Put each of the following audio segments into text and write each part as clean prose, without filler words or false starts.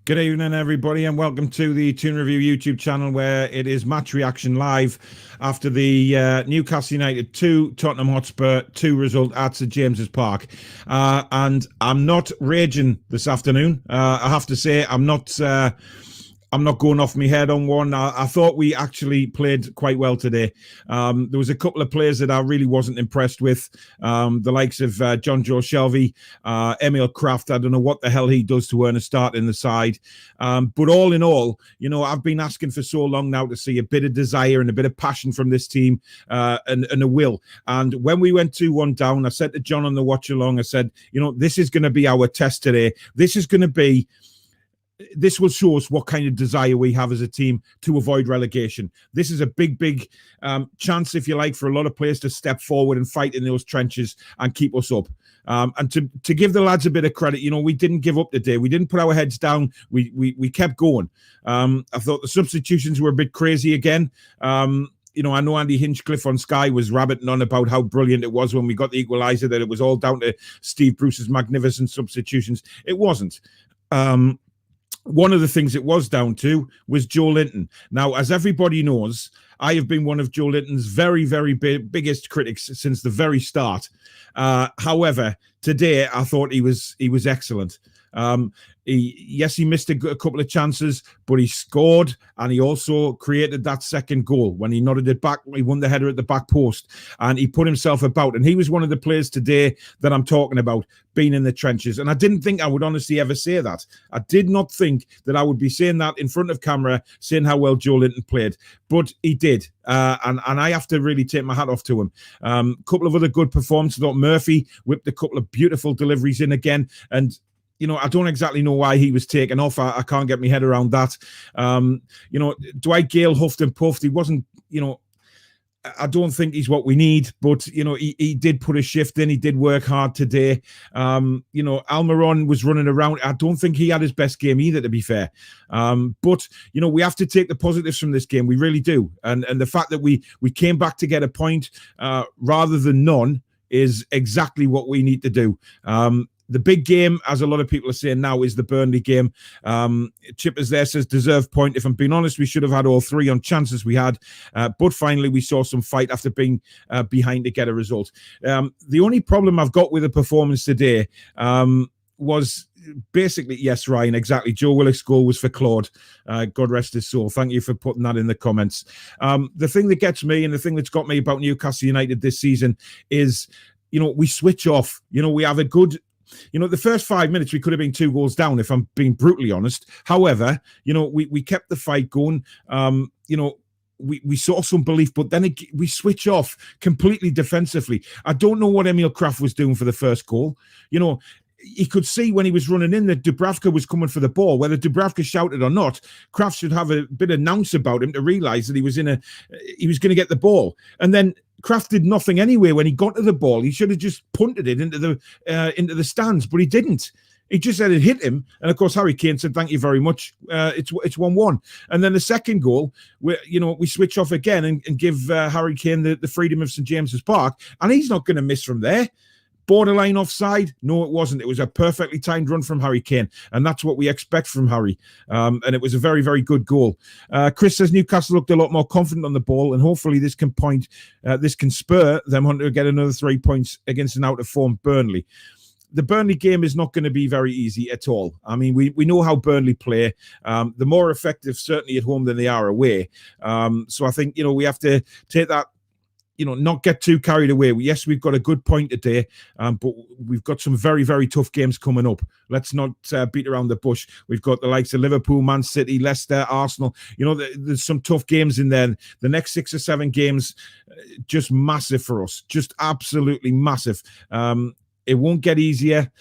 Good evening, everybody, and welcome to the Toon Review YouTube channel, where it is match reaction live after the Newcastle United 2, Tottenham Hotspur 2 result at St James's Park. And I'm not raging this afternoon. I have to say, I'm not going off my head on one. I thought we actually played quite well today. There was a couple of players that I really wasn't impressed with. The likes of John Joe Shelvey, Emil Kraft. I don't know what the hell he does to earn a start in the side. But all in all, you know, I've been asking for so long now to see a bit of desire and a bit of passion from this team, and a will. And when we went 2-1 down, I said to John on the watch along, I said, you know, this is going to be our test today. This will show us what kind of desire we have as a team to avoid relegation. This is a big chance, if you like, for a lot of players to step forward and fight in those trenches and keep us up. And to give the lads a bit of credit, you know, we didn't give up today. We didn't put our heads down. We kept going. I thought the substitutions were a bit crazy again. You know, I know Andy Hinchcliffe on Sky was rabbiting on about how brilliant it was when we got the equaliser, that it was all down to Steve Bruce's magnificent substitutions. It wasn't. One of the things it was down to was Joe Linton. Now, as everybody knows, I have been one of Joe Linton's very biggest critics since the very start. However, today I thought he was excellent. He missed a couple of chances, but he scored, and he also created that second goal when he nodded it back. He won the header at the back post, and he put himself about. And he was one of the players today that I'm talking about, being in the trenches. And I didn't think I would honestly ever say that. I did not think that I would be saying that in front of camera, saying how well Joe Linton played, but he did. And I have to really take my hat off to him. A couple of other good performances. I thought Murphy whipped a couple of beautiful deliveries in again, and you know, I don't exactly know why he was taken off. I can't get my head around that. You know, Dwight Gale huffed and puffed. He wasn't, you know, I don't think he's what we need, but, you know, he did put a shift in. He did work hard today. You know, Almiron was running around. I don't think he had his best game either, to be fair. But, you know, we have to take the positives from this game. We really do. And the fact that we came baip to get a point rather than none is exactly what we need to do. The big game, as a lot of people are saying now, is the Burnley game. Chippers there says deserved point. If I'm being honest, we should have had all three on chances we had. But finally, we saw some fight after being behind to get a result. The only problem I've got with the performance today was basically, yes, Ryan, exactly. Joe Willock's goal was for Claude. God rest his soul. Thank you for putting that in the comments. The thing that gets me, and the thing that's got me about Newcastle United this season is, you know, we switch off. You know, we have a good... You know, the first 5 minutes, we could have been 2 goals down, if I'm being brutally honest. However, you know, we kept the fight going. You know, we saw some belief, but then we switch off completely defensively. I don't know what Emil Kraft was doing for the first goal. You know, he could see when he was running in that Dubravka was coming for the ball. Whether Dubravka shouted or not, Kraft should have a bit of nous about him to realise that he was going to get the ball. And then Kraft did nothing anyway when he got to the ball. He should have just punted it into the stands, but he didn't. He just said it hit him. And of course, Harry Kane said, "Thank you very much. It's 1-1. And then the second goal, we switch off again and give Harry Kane the freedom of St James's Park. And he's not going to miss from there. Borderline offside? No, it wasn't. It was a perfectly timed run from Harry Kane, and that's what we expect from Harry. And it was a very good goal. Chris says Newcastle looked a lot more confident on the ball, and hopefully this can spur them on to get another 3 points against an out-of-form Burnley. The Burnley game is not going to be very easy at all. I mean, we know how Burnley play. They're more effective, certainly at home, than they are away. So I think, you know, we have to take that, you know, not get too carried away. Yes, we've got a good point today, but we've got some very tough games coming up. Let's not beat around the bush. We've got the likes of Liverpool, Man City, Leicester, Arsenal. You know, there's some tough games in there. The next 6 or 7 games, just massive for us. Just absolutely massive. It won't get easier.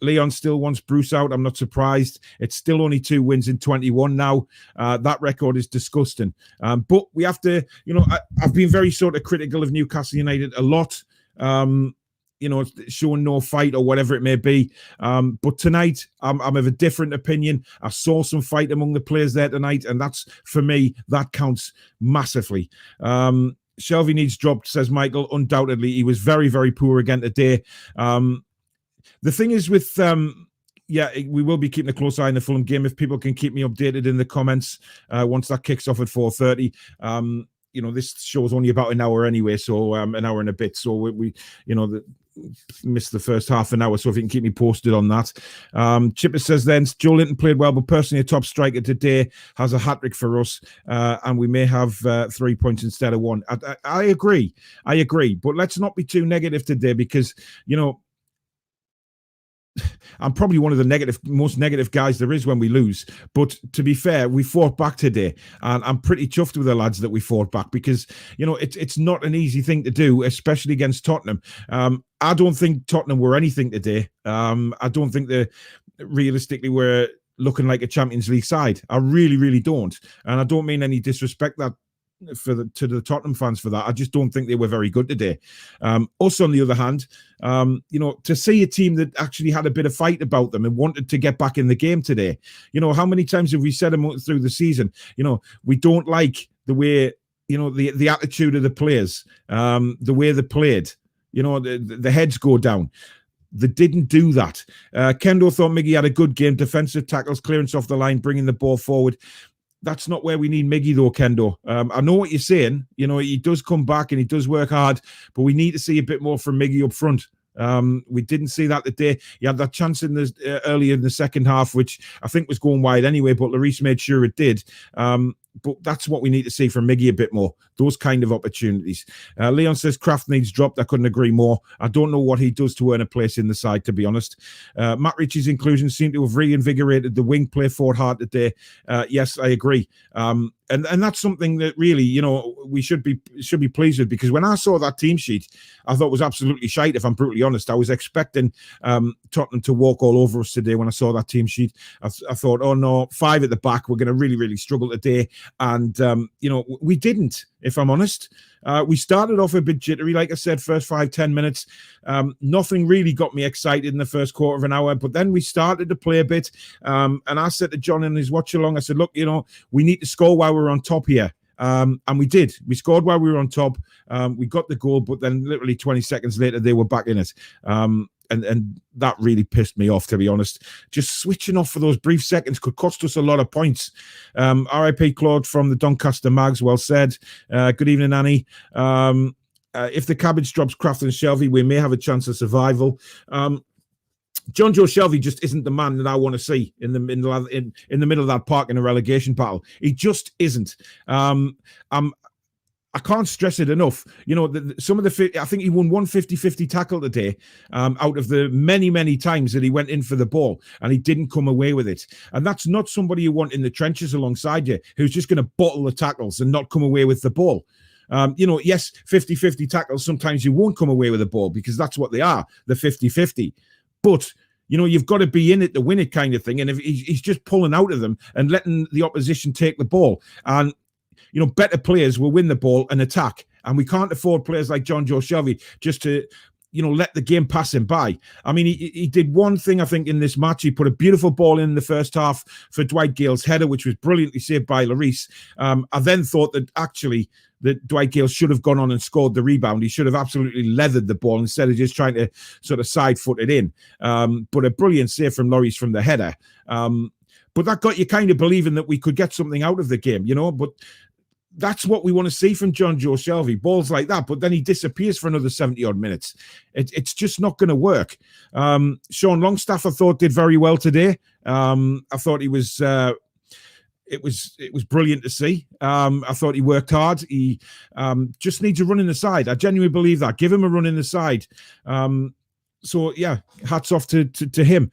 Leon still wants Bruce out. I'm not surprised. It's still only 2 wins in 21 now. That record is disgusting. But we have to, you know, I've been very sort of critical of Newcastle United a lot. You know, showing no fight or whatever it may be. But tonight, I'm of a different opinion. I saw some fight among the players there tonight, and that's, for me, that counts massively. Shelvey needs dropped, says Michael. Undoubtedly, he was very poor again today. The thing is with yeah, we will be keeping a close eye on the Fulham game. If people can keep me updated in the comments once that kicks off at 4:30. This show's only about an hour anyway, so an hour and a bit. So we missed the first half an hour. So if you can keep me posted on that. Chipper says then, Joe Linton played well, but personally a top striker today, has a hat-trick for us, and we may have 3 points instead of one. I agree. But let's not be too negative today because, I'm probably one of the most negative guys there is when we lose. But to be fair, we fought back today. And I'm pretty chuffed with the lads that we fought back because, it's not an easy thing to do, especially against Tottenham. I don't think Tottenham were anything today. I don't think they realistically were looking like a Champions League side. I really, really don't. And I don't mean any disrespect to the Tottenham fans for that. I just don't think they were very good today. Us, on the other hand, to see a team that actually had a bit of fight about them and wanted to get back in the game today. How many times have we said through the season, we don't like the way, the attitude of the players, the way they played, the heads go down. They didn't do that. Kendo thought Miggy had a good game, defensive tackles, clearance off the line, bringing the ball forward. That's not where we need Miggy, though, Kendo. I know what you're saying. He does come back and he does work hard, but we need to see a bit more from Miggy up front. We didn't see that today. He had that chance earlier in the second half, which I think was going wide anyway, but Lloris made sure it did. But that's what we need to see from Miggy a bit more, those kind of opportunities. Leon says Kraft needs dropped. I couldn't agree more. I don't know what he does to earn a place in the side, to be honest. Matt Ritchie's inclusion seemed to have reinvigorated the wing play forward hard today. Yes, I agree. And that's something that really, we should be pleased with, because when I saw that team sheet, I thought it was absolutely shite, if I'm brutally honest. I was expecting Tottenham to walk all over us today when I saw that team sheet. I thought, oh no, 5 at the back, we're going to really, really struggle today. And, we didn't, if I'm honest. We started off a bit jittery, like I said, first 5-10 minutes. Nothing really got me excited in the first quarter of an hour, but then we started to play a bit. And I said to John in his watch along, I said, look, we need to score while we're on top here. And we did. We scored while we were on top. We got the goal, but then literally 20 seconds later, they were back in it. And that really pissed me off, to be honest. Just switching off for those brief seconds could cost us a lot of points. R.I.P. Claude from the Doncaster Mags, well said. Good evening, Annie. If the cabbage drops Kraft and Shelvey, we may have a chance of survival. John Joe Shelvey just isn't the man that I want to see in the middle of that park in a relegation battle. He just isn't. I can't stress it enough. I think he won one 50-50 tackle today out of the many, many times that he went in for the ball and he didn't come away with it. And that's not somebody you want in the trenches alongside you who's just going to bottle the tackles and not come away with the ball. Yes, 50-50 tackles, sometimes you won't come away with the ball because that's what they are, the 50-50. But you've got to be in it to win it kind of thing. And if he's just pulling out of them and letting the opposition take the ball, and better players will win the ball and attack. And we can't afford players like John Joe Shelvey just to, let the game pass him by. I mean, he did one thing, I think, in this match. He put a beautiful ball in the first half for Dwight Gale's header, which was brilliantly saved by Lloris. I then thought that actually that Dwight Gale should have gone on and scored the rebound. He should have absolutely leathered the ball instead of just trying to sort of side foot it in. But a brilliant save from Lloris from the header. But that got you kind of believing that we could get something out of the game, But that's what we want to see from John Joe Shelvey, balls like that. But then he disappears for another 70-odd minutes. It's just not going to work. Sean Longstaff, I thought, did very well today. I thought he was... It was brilliant to see. I thought he worked hard. He just needs a run in the side. I genuinely believe that. Give him a run in the side. So, yeah, hats off to him.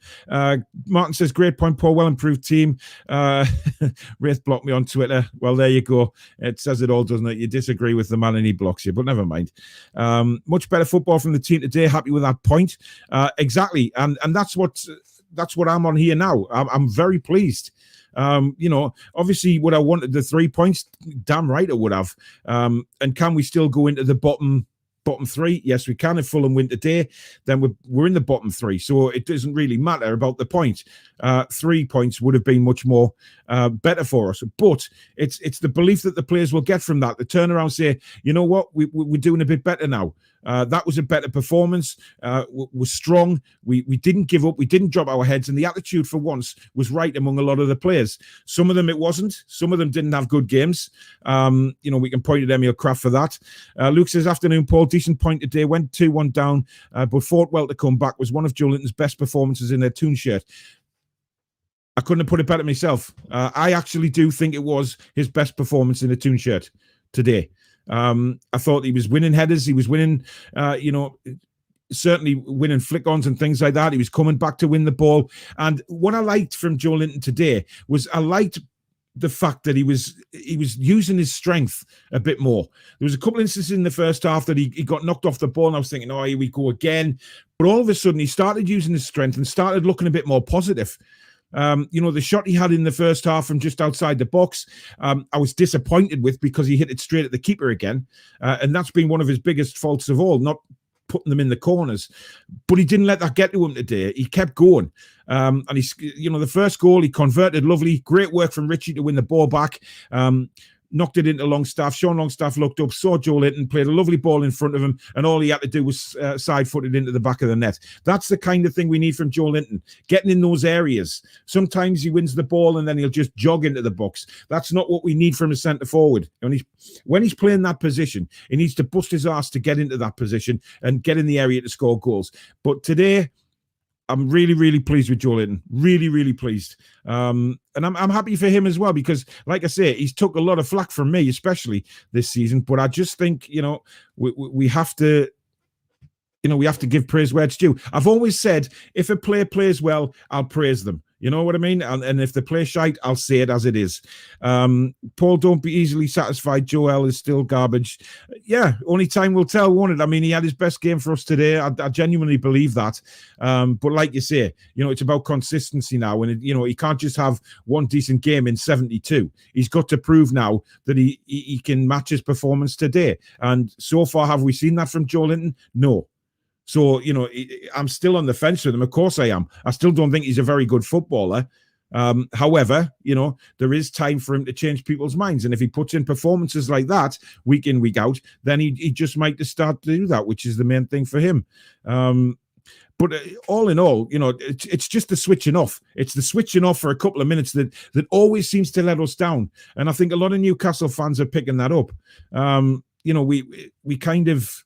Martin says, great point, Paul. Well improved team. Wraith blocked me on Twitter. Well, there you go. It says it all, doesn't it? You disagree with the man and he blocks you, but never mind. Much better football from the team today. Happy with that point. Exactly. And that's what I'm on here now. I'm very pleased. Obviously, would I wanted the 3 points? Damn right I would have. And can we still go into the bottom 3? Yes, we can. If Fulham win today, then we're in the bottom 3. So it doesn't really matter about the point. 3 points would have been much more better for us. But it's the belief that the players will get from that. The turnaround say, you know what, we're doing a bit better now. That was a better performance. Was strong. We didn't give up. We didn't drop our heads, and the attitude for once was right among a lot of the players. Some of them it wasn't. Some of them didn't have good games. We can point at Emil Kraft for that. Luke says, afternoon, Paul, decent point today. Went 2-1 down, but fought well to come back. Was one of Joe Linton's best performances in their Toon shirt. I couldn't have put it better myself. I actually do think it was his best performance in a Toon shirt today. I thought he was winning headers. He was winning, certainly winning flick-ons and things like that. He was coming back to win the ball. And what I liked from Joe Linton today was I liked the fact that he was using his strength a bit more. There was a couple instances in the first half that he got knocked off the ball, and I was thinking, oh, here we go again. But all of a sudden, he started using his strength and started looking a bit more positive. The shot he had in the first half from just outside the box, I was disappointed with because he hit it straight at the keeper again. And that's been one of his biggest faults of all, not putting them in the corners. But he didn't let that get to him today. He kept going. And the first goal he converted lovely. Great work from Richie to win the ball back. Knocked it into Longstaff. Sean Longstaff looked up, saw Joe Linton, played a lovely ball in front of him, and all he had to do was side-foot it into the back of the net. That's the kind of thing we need from Joe Linton, getting in those areas. Sometimes he wins the ball and then he'll just jog into the box. That's not what we need from a centre-forward. When he's playing that position, he needs to bust his arse to get into that position and get in the area to score goals. But today, I'm really, really pleased with Joe Linton. Really, really pleased. And I'm happy for him as well because, like I say, he's took a lot of flack from me, especially this season. But I just think, we have to, we have to give praise where it's due. I've always said, if a player plays well, I'll praise them. You know what I mean? And if they play shite, I'll say it as it is. Paul, don't be easily satisfied. Joel is still garbage. Yeah, only time will tell, won't it? I mean, he had his best game for us today. I genuinely believe that. But like you say, it's about consistency now. And, he can't just have one decent game in 72. He's got to prove now that he can match his performance today. And so far, have we seen that from Joe Linton? No. So, I'm still on the fence with him. Of course I am. I still don't think he's a very good footballer. However, there is time for him to change people's minds. And if he puts in performances like that week in, week out, then he just might start to do that, which is the main thing for him. But all in all, it's just the switching off. It's the switching off for a couple of minutes that always seems to let us down. And I think a lot of Newcastle fans are picking that up. We kind of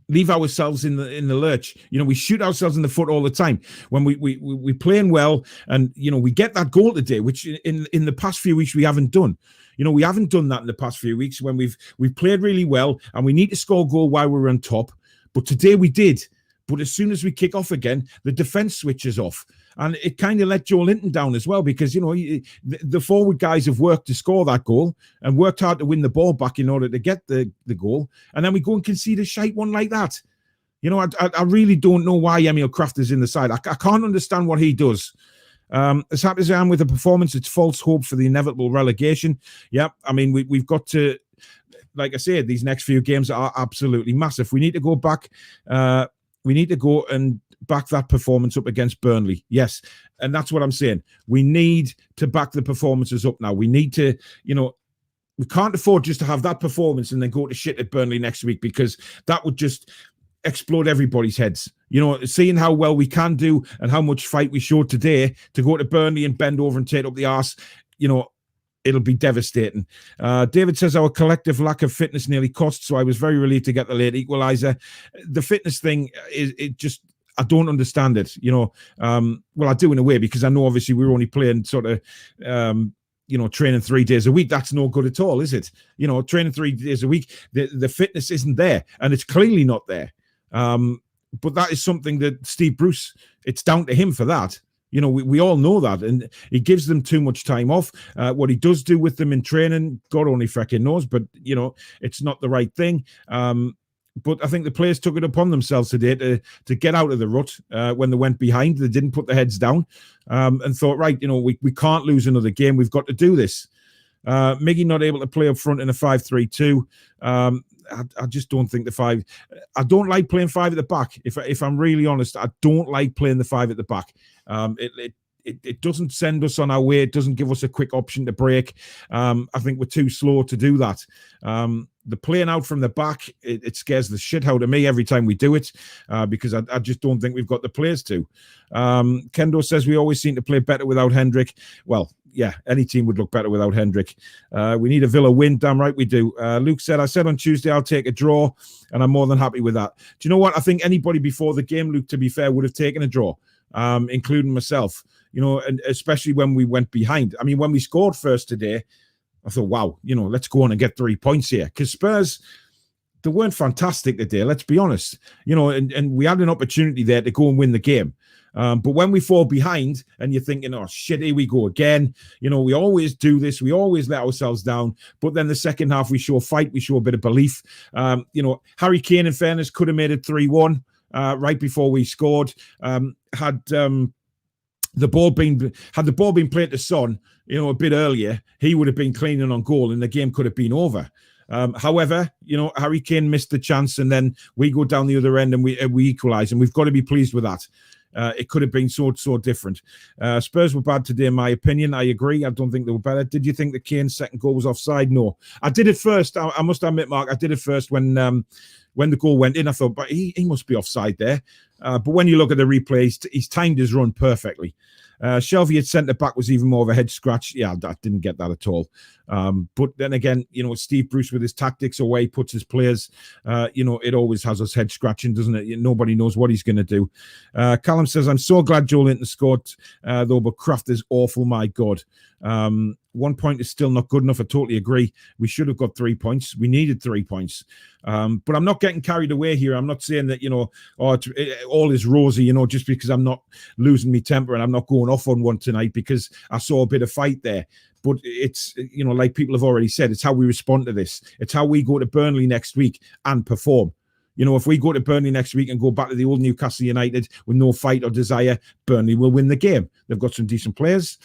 leave ourselves in the lurch. We shoot ourselves in the foot all the time when we playing well, and we get that goal today, which in the past few weeks we haven't done. We haven't done that in the past few weeks when we've played really well and we need to score a goal while we're on top. But today we did. But as soon as we kick off again, the defense switches off. And it kind of let Joe Linton down as well because, the forward guys have worked to score that goal and worked hard to win the ball back in order to get the goal. And then we go and concede a shite one like that. I really don't know why Emil Kraft is in the side. I can't understand what he does. As happy as I am with the performance, it's false hope for the inevitable relegation. Yeah, I mean, we've got to, like I said, these next few games are absolutely massive. We need to go back. We need to go and back that performance up against Burnley. Yes. And that's what I'm saying. We need to back the performances up now. We need to, we can't afford just to have that performance and then go to shit at Burnley next week because that would just explode everybody's heads. Seeing how well we can do and how much fight we showed today to go to Burnley and bend over and take up the arse, it'll be devastating. David says our collective lack of fitness nearly cost, so I was very relieved to get the late equaliser. The fitness thing I don't understand it. Well, I do in a way because I know obviously we're only playing sort of, training 3 days a week. That's no good at all, is it? Training 3 days a week, the fitness isn't there, and it's clearly not there. But that is something that Steve Bruce, it's down to him for that. We all know that, and he gives them too much time off. What he does do with them in training, God only frickin' knows, but, it's not the right thing. But I think the players took it upon themselves today to get out of the rut when they went behind. They didn't put their heads down and thought, right, we can't lose another game. We've got to do this. Miggy not able to play up front in a 5-3-2. I just don't think the 5. I don't like playing 5 at the back. If I'm really honest, I don't like playing the 5 at the back. It doesn't send us on our way. It doesn't give us a quick option to break. I think we're too slow to do that. the playing out from the back, it scares the shit out of me every time we do it, because I just don't think we've got the players to. Kendo says we always seem to play better without Hendrick. Well, yeah, any team would look better without Hendrick. We need a Villa win. Damn right we do. Luke said, I said on Tuesday I'll take a draw, and I'm more than happy with that. Do you know what? I think anybody before the game, Luke, to be fair, would have taken a draw, including myself, and especially when we went behind. I mean, when we scored first today, I thought, wow, let's go on and get 3 points here. Because Spurs, they weren't fantastic today, let's be honest. And we had an opportunity there to go and win the game. But when we fall behind and you're thinking, oh, shit, here we go again. We always do this. We always let ourselves down. But then the second half, we show fight. We show a bit of belief. Harry Kane, in fairness, could have made it 3-1 right before we scored. Had the ball been played to Son, a bit earlier, he would have been cleaning on goal and the game could have been over. However, Harry Kane missed the chance, and then we go down the other end and we equalise, and we've got to be pleased with that. It could have been so different. Spurs were bad today, in my opinion. I agree. I don't think they were better. Did you think that Kane's second goal was offside? No. I did it first. I must admit, Mark, I did it first when the goal went in. I thought, but he must be offside there. But when you look at the replays, he's timed his run perfectly. Shelvey at centre-back was even more of a head scratch. Yeah, I didn't get that at all. But then again, Steve Bruce with his tactics or where he puts his players, it always has us head scratching, doesn't it? Nobody knows what he's going to do. Callum says, I'm so glad Joe Linton scored, though, but Kraft is awful, my God. 1 point is still not good enough. I totally agree. We should have got 3 points. We needed 3 points. But I'm not getting carried away here. I'm not saying that, all is rosy, just because I'm not losing my temper and I'm not going off on one tonight because I saw a bit of fight there. But it's, like people have already said, it's how we respond to this. It's how we go to Burnley next week and perform. If we go to Burnley next week and go back to the old Newcastle United with no fight or desire, Burnley will win the game. They've got some decent players.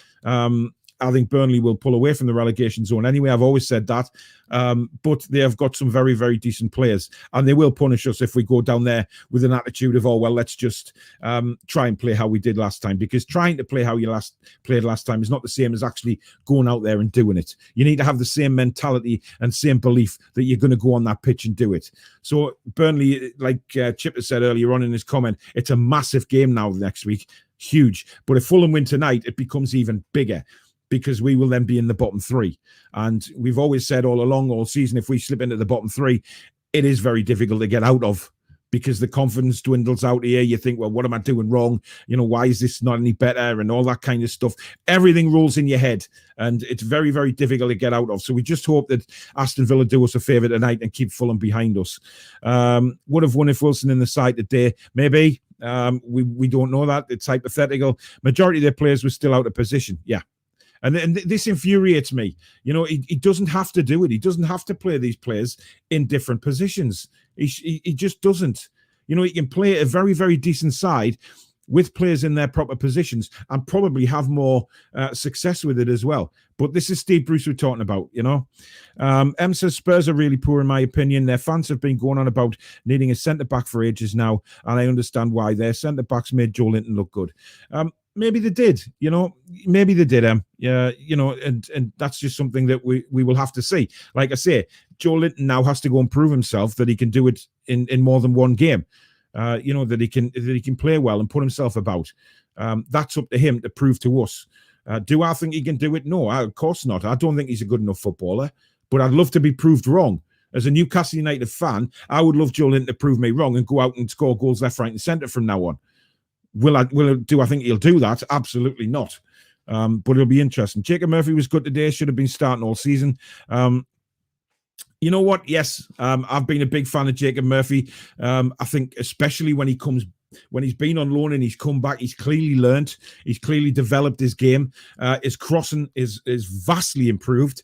I think Burnley will pull away from the relegation zone anyway. I've always said that. But they have got some very, very decent players. And they will punish us if we go down there with an attitude of, let's just try and play how we did last time. Because trying to play how you played last time is not the same as actually going out there and doing it. You need to have the same mentality and same belief that you're going to go on that pitch and do it. So Burnley, like Chipper said earlier on in his comment, it's a massive game now next week. Huge. But if Fulham win tonight, it becomes even bigger, because we will then be in the bottom three. And we've always said all along, all season, if we slip into the bottom three, it is very difficult to get out of, because the confidence dwindles out here. You think, well, what am I doing wrong? Why is this not any better? And all that kind of stuff. Everything rolls in your head, and it's very, very difficult to get out of. So we just hope that Aston Villa do us a favour tonight and keep Fulham behind us. Would have won if Wilson in the side today. Maybe. We don't know that. It's hypothetical. Majority of their players were still out of position. Yeah. And this infuriates me. He doesn't have to do it. He doesn't have to play these players in different positions. He just doesn't. He can play a very, very decent side with players in their proper positions and probably have more success with it as well. But this is Steve Bruce we're talking about, M says Spurs are really poor, in my opinion. Their fans have been going on about needing a centre-back for ages now, and I understand why. Their centre-backs made Joe Linton look good. Maybe they did, maybe they did, and that's just something that we will have to see. Like I say, Joe Linton now has to go and prove himself that he can do it in more than one game. That he can play well and put himself about. That's up to him to prove to us. Do I think he can do it? No, of course not. I don't think he's a good enough footballer, but I'd love to be proved wrong. As a Newcastle United fan, I would love Joe Linton to prove me wrong and go out and score goals left, right and centre from now on. Do I think he'll do that? Absolutely not. But it'll be interesting. Jacob Murphy was good today. Should have been starting all season. You know what? Yes, I've been a big fan of Jacob Murphy. I think especially when he's been on loan and he's come back, he's clearly learnt. He's clearly developed his game. His crossing is vastly improved.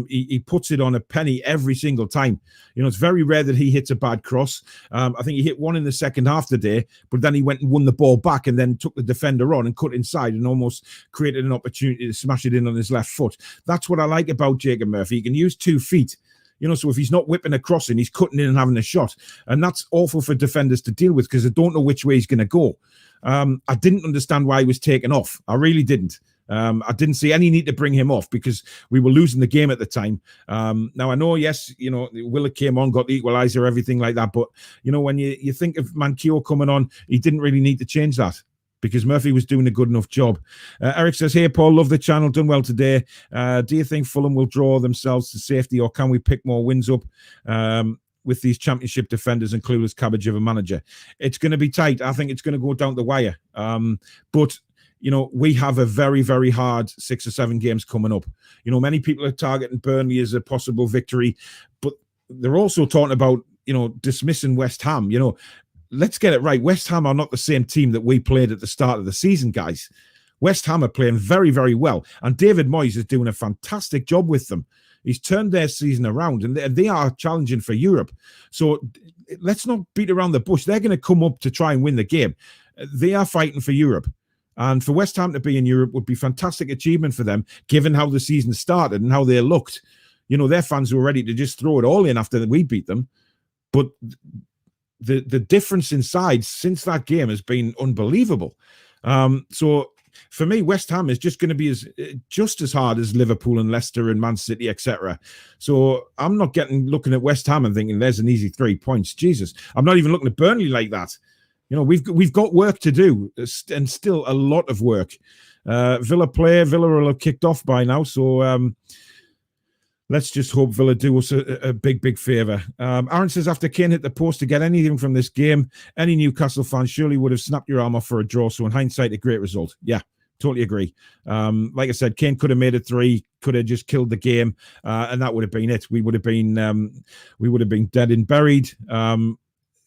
He puts it on a penny every single time. It's very rare that he hits a bad cross. I think he hit one in the second half today, but then he went and won the ball back and then took the defender on and cut inside and almost created an opportunity to smash it in on his left foot. That's what I like about Jacob Murphy. He can use 2 feet. So if he's not whipping a crossing, he's cutting in and having a shot. And that's awful for defenders to deal with because they don't know which way he's going to go. I didn't understand why he was taken off. I really didn't. I didn't see any need to bring him off because we were losing the game at the time. Now, I know, yes, Willett came on, got the equaliser, everything like that. But, when you think of Manquillo coming on, he didn't really need to change that, because Murphy was doing a good enough job. Eric says, hey, Paul, love the channel, done well today. Do you think Fulham will draw themselves to safety, or can we pick more wins up with these championship defenders and clueless cabbage of a manager? It's going to be tight. I think it's going to go down the wire. But, we have a very, very hard 6 or 7 games coming up. Many people are targeting Burnley as a possible victory, but they're also talking about, dismissing West Ham. Let's get it right. West Ham are not the same team that we played at the start of the season, guys. West Ham are playing very, very well. And David Moyes is doing a fantastic job with them. He's turned their season around, and they are challenging for Europe. So let's not beat around the bush. They're going to come up to try and win the game. They are fighting for Europe. And for West Ham to be in Europe would be a fantastic achievement for them, given how the season started and how they looked. Their fans were ready to just throw it all in after we beat them. But the difference in sides since that game has been unbelievable. So for me, West Ham is just going to be just as hard as Liverpool and Leicester and Man City, etc. So I'm not looking at West Ham and thinking there's an easy 3 points. Jesus, I'm not even looking at Burnley like that. We've got work to do, and still a lot of work. Villa will have kicked off by now, so let's just hope Villa do us a big, big favour. Aaron says, after Kane hit the post, to get anything from this game, any Newcastle fan surely would have snapped your arm off for a draw. So in hindsight, a great result. Yeah, totally agree. Like I said, Kane could have made it 3, could have just killed the game, and that would have been it. We would have been dead and buried.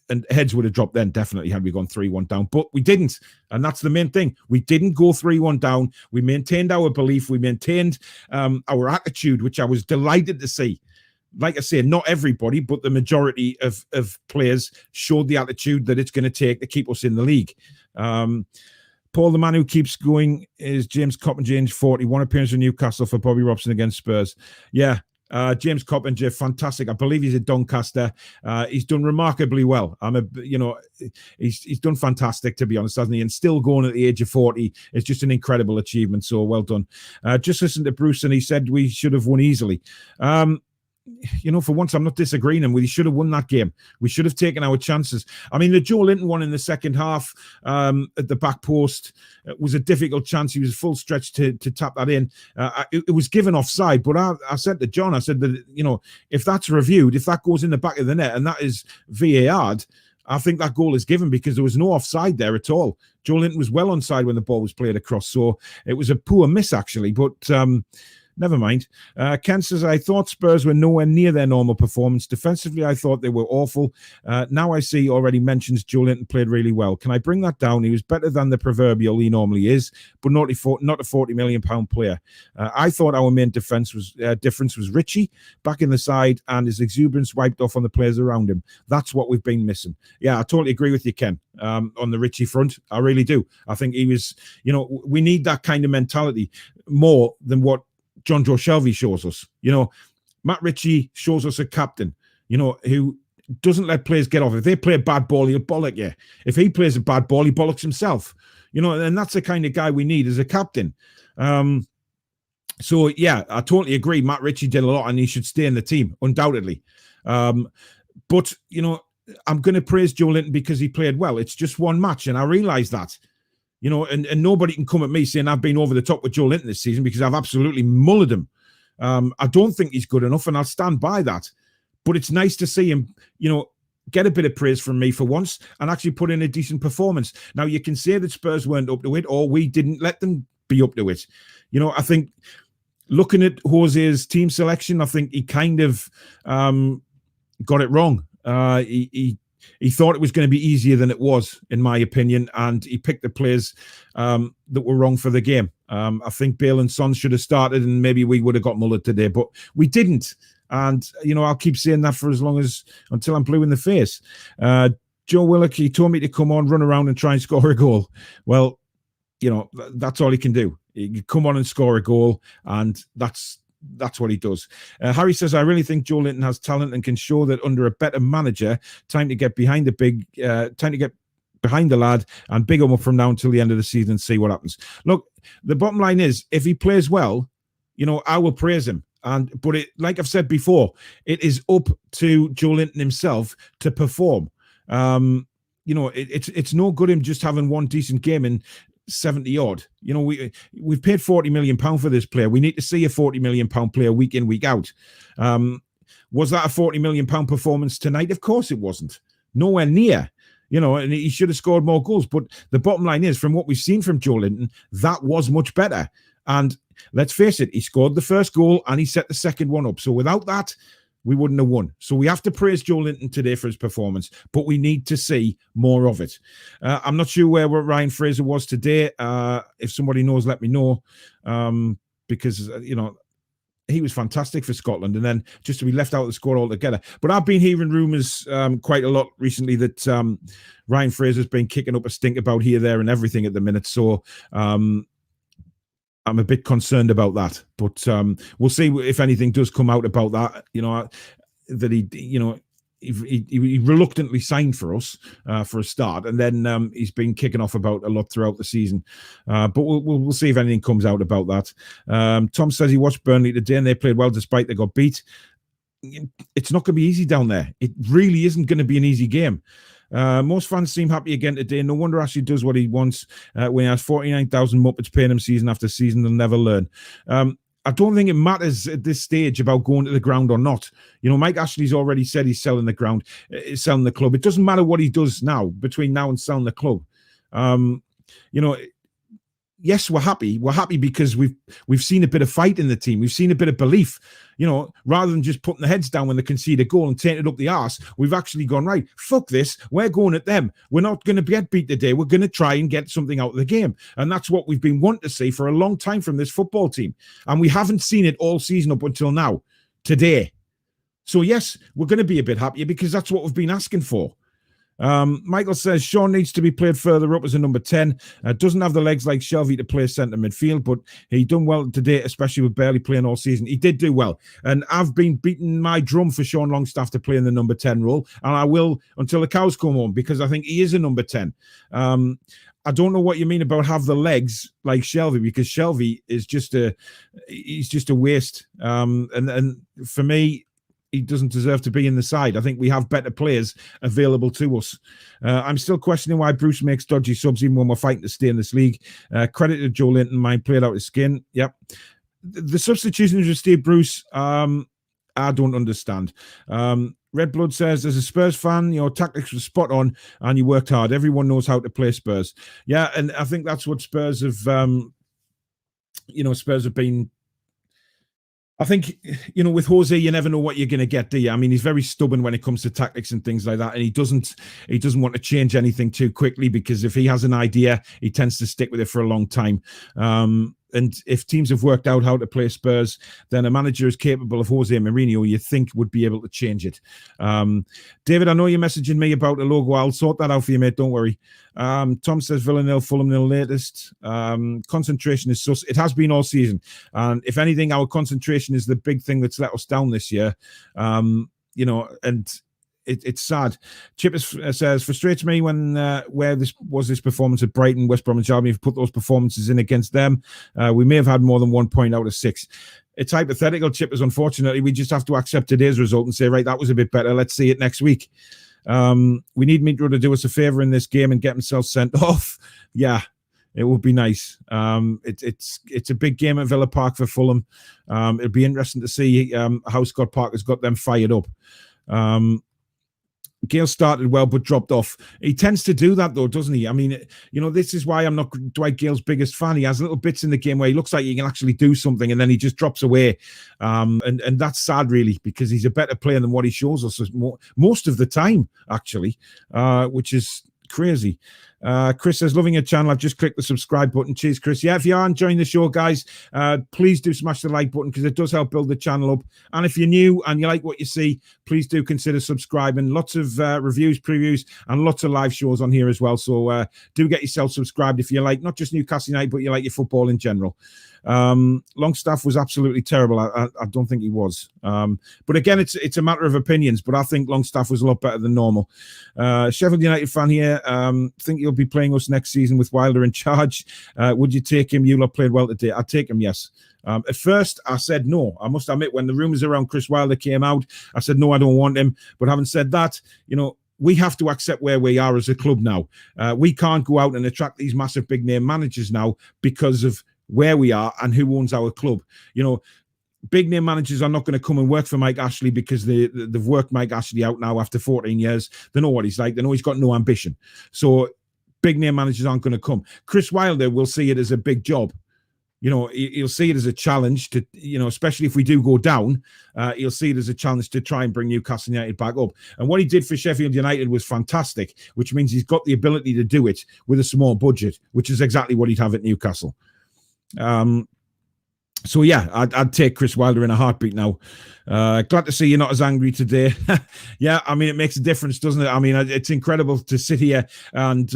And heads would have dropped then, definitely, had we gone 3-1 down. But we didn't. And that's the main thing. We didn't go 3-1 down. We maintained our belief. We maintained our attitude, which I was delighted to see. Like I say, not everybody, but the majority of players showed the attitude that it's going to take to keep us in the league. Paul, the man who keeps going is James Coppinger, age 40. One appearance for Newcastle for Bobby Robson against Spurs. Yeah. James Coppinger, fantastic. I believe he's at Doncaster. He's done remarkably well. He's done fantastic, to be honest, hasn't he? And still going at the age of 40 is just an incredible achievement. So well done. Just listen to Bruce, and he said we should have won easily. For once, I'm not disagreeing. We should have won that game. We should have taken our chances. I mean, the Joe Linton one in the second half at the back post was a difficult chance. He was full stretch to tap that in. It was given offside, but I said to John, I said that, if that's reviewed, if that goes in the back of the net and that is VAR'd, I think that goal is given because there was no offside there at all. Joe Linton was well onside when the ball was played across. So it was a poor miss, actually. But never mind. Ken says, I thought Spurs were nowhere near their normal performance. Defensively, I thought they were awful. Now I see already mentions Joe Linton played really well. Can I bring that down? He was better than the proverbial he normally is, but not a £40 million player. I thought our main difference was Richie back in the side and his exuberance wiped off on the players around him. That's what we've been missing. Yeah, I totally agree with you, Ken, on the Richie front. I really do. I think he was, we need that kind of mentality more than what John Joe Shelby shows us. Matt Ritchie shows us a captain, who doesn't let players get off. If they play a bad ball, he'll bollock you. If he plays a bad ball, he bollocks himself. And that's the kind of guy we need as a captain. So, yeah, I totally agree. Matt Ritchie did a lot and he should stay in the team, undoubtedly. But, I'm going to praise Joe Linton because he played well. It's just one match, and I realise that. And nobody can come at me saying I've been over the top with Joe Linton this season because I've absolutely mullered him. I don't think he's good enough, and I'll stand by that. But it's nice to see him, get a bit of praise from me for once and actually put in a decent performance. Now, you can say that Spurs weren't up to it or we didn't let them be up to it. I think looking at Jose's team selection, I think he kind of got it wrong. He thought it was going to be easier than it was, in my opinion, and he picked the players that were wrong for the game. I think Bale and Son should have started, and maybe we would have got mullered today, but we didn't. And, I'll keep saying that for until I'm blue in the face. Joe Willock, he told me to come on, run around and try and score a goal. Well, that's all he can do. He can come on and score a goal, and that's what he does. Harry says, I really think Joe Linton has talent and can show that under a better manager, time to get behind the lad and big him up from now until the end of the season and see what happens. Look, the bottom line is, if he plays well, I will praise him. But like I've said before, it is up to Joelinton himself to perform. It's no good him just having one decent game in 70 odd. We've paid £40 million for this player. We need to see a £40 million player week in, week out. Was that a £40 million performance tonight? Of course it wasn't. Nowhere near. And he should have scored more goals. But the bottom line is, from what we've seen from Joelinton, that was much better. And let's face it, he scored the first goal and he set the second one up. So without that, we wouldn't have won. So we have to praise Joelinton today for his performance, but we need to see more of it. I'm not sure where Ryan Fraser was today. If somebody knows, let me know. Because, he was fantastic for Scotland, and then just to be left out of the squad altogether. But I've been hearing rumours quite a lot recently that Ryan Fraser's been kicking up a stink about here, there, and everything at the minute. So I'm a bit concerned about that. But we'll see if anything does come out about that. That he reluctantly signed for us for a start, and then he's been kicking off about a lot throughout the season. But we'll see if anything comes out about that. Tom says he watched Burnley today and they played well despite they got beat. It's not going to be easy down there. It really isn't going to be an easy game. Most fans seem happy again today. No wonder Ashley does what he wants when he has 49,000 Muppets paying him season after season. They'll never learn. I don't think it matters at this stage about going to the ground or not. Mike Ashley's already said he's selling the ground, selling the club. It doesn't matter what he does now, between now and selling the club. Yes, we're happy. We're happy because we've seen a bit of fight in the team. We've seen a bit of belief. Rather than just putting the heads down when they concede a goal and taking it up the arse, we've actually gone, right, fuck this. We're going at them. We're not going to get beat today. We're going to try and get something out of the game. And that's what we've been wanting to see for a long time from this football team. And we haven't seen it all season up until now, today. So, yes, we're going to be a bit happier because that's what we've been asking for. Michael says Sean needs to be played further up as a number 10. Doesn't have the legs like Shelvey to play centre midfield, but he done well today, especially with barely playing all season. He did do well, and I've been beating my drum for Sean Longstaff to play in the number 10 role, and I will until the cows come home, because I think he is a number 10. I don't know what you mean about have the legs like Shelvey, because Shelvey is just a waste. And for me, he doesn't deserve to be in the side. I think we have better players available to us. I'm still questioning why Bruce makes dodgy subs even when we're fighting to stay in this league. Credit to Joelinton, mind played out his skin. Yep. The substitutions with Steve Bruce, I don't understand. Red Blood says, as a Spurs fan, your tactics were spot on and you worked hard. Everyone knows how to play Spurs. Yeah, and I think that's what Spurs have, Spurs have been. I think, with Jose, you never know what you're going to get, do you? I mean, he's very stubborn when it comes to tactics and things like that. And he doesn't want to change anything too quickly, because if he has an idea, he tends to stick with it for a long time. And if teams have worked out how to play Spurs, then a manager as capable of Jose Mourinho, you think, would be able to change it. David, I know you're messaging me about the logo. I'll sort that out for you, mate. Don't worry. Tom says Villa 0, Fulham 0 latest. Concentration is sus. It has been all season. And if anything, our concentration is the big thing that's let us down this year. And it's sad. Chip says, frustrates me when where this performance at Brighton, West Bromwich Albion. If you put those performances in against them, we may have had more than 1 point out of 6. It's hypothetical, Chip, as unfortunately we just have to accept today's result and say, right, that was a bit better. Let's see it next week. We need Mitro to do us a favour in this game and get himself sent off. Yeah, it would be nice. It's a big game at Villa Park for Fulham. It'll be interesting to see how Scott Parker's got them fired up. Gale started well but dropped off. He tends to do that, though, doesn't he? I mean, this is why I'm not Dwight Gale's biggest fan. He has little bits in the game where he looks like he can actually do something, and then he just drops away. And that's sad, really, because he's a better player than what he shows us most of the time, actually, which is crazy. Chris says, loving your channel. I've just clicked the subscribe button. Cheers, Chris. Yeah, if you are enjoying the show, guys, please do smash the like button because it does help build the channel up. And if you're new and you like what you see, please do consider subscribing. Lots of reviews, previews, and lots of live shows on here as well. So do get yourself subscribed if you like not just Newcastle United, but you like your football in general. Longstaff was absolutely terrible. I don't think he was. But again, it's a matter of opinions. But I think Longstaff was a lot better than normal. Sheffield United fan here. Think he'll be playing us next season with Wilder in charge. Would you take him? You lot played well today. I'd take him, yes. At first, I said no. I must admit, when the rumours around Chris Wilder came out, I said, no, I don't want him. But having said that, we have to accept where we are as a club now. We can't go out and attract these massive big name managers now because of where we are and who owns our club. Big name managers are not going to come and work for Mike Ashley because they've worked Mike Ashley out now after 14 years. They know what he's like. They know he's got no ambition. So big name managers aren't going to come. Chris Wilder will see it as a big job. He'll see it as a challenge to, especially if we do go down, he'll see it as a challenge to try and bring Newcastle United back up. And what he did for Sheffield United was fantastic, which means he's got the ability to do it with a small budget, which is exactly what he'd have at Newcastle. So yeah, I'd take Chris Wilder in a heartbeat now. Glad to see you're not as angry today. Yeah, I mean, it makes a difference, doesn't it? I mean, it's incredible to sit here and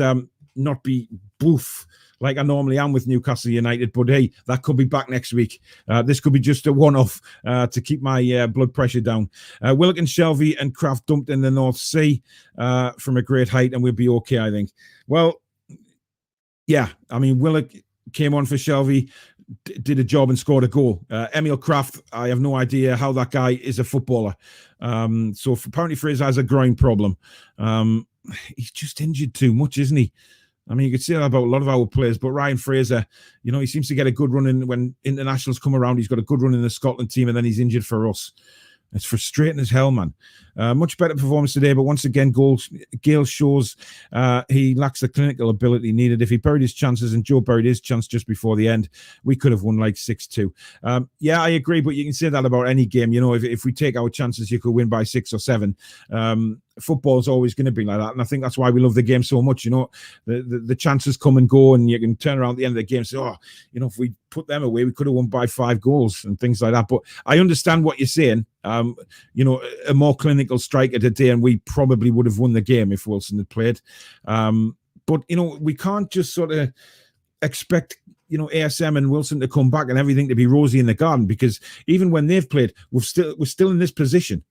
not be boof like I normally am with Newcastle United. But hey, that could be back next week. This could be just a one-off to keep my blood pressure down. Willock and Shelvey and Kraft dumped in the North Sea from a great height, and we'll be okay, I think. Well, yeah, I mean, Willock came on for Shelvey, did a job and scored a goal. Emil Kraft, I have no idea how that guy is a footballer. So apparently Fraser has a groin problem. He's just injured too much, isn't he? I mean, you could say that about a lot of our players, but Ryan Fraser, he seems to get a good run in when internationals come around. He's got a good run in the Scotland team, and then he's injured for us. It's frustrating as hell, man. Much better performance today, but once again, Gale shows he lacks the clinical ability needed. If he buried his chances and Joe buried his chance just before the end, we could have won like 6-2. Yeah, I agree, but you can say that about any game. If we take our chances, you could win by 6 or 7. Football is always going to be like that, and I think that's why we love the game so much. The chances come and go, and you can turn around at the end of the game and say, if we put them away, we could have won by 5 goals and things like that. But I understand what you're saying. A more clinical striker today, and we probably would have won the game if Wilson had played. But we can't just sort of expect ASM and Wilson to come back and everything to be rosy in the garden, because even when they've played, we're still in this position.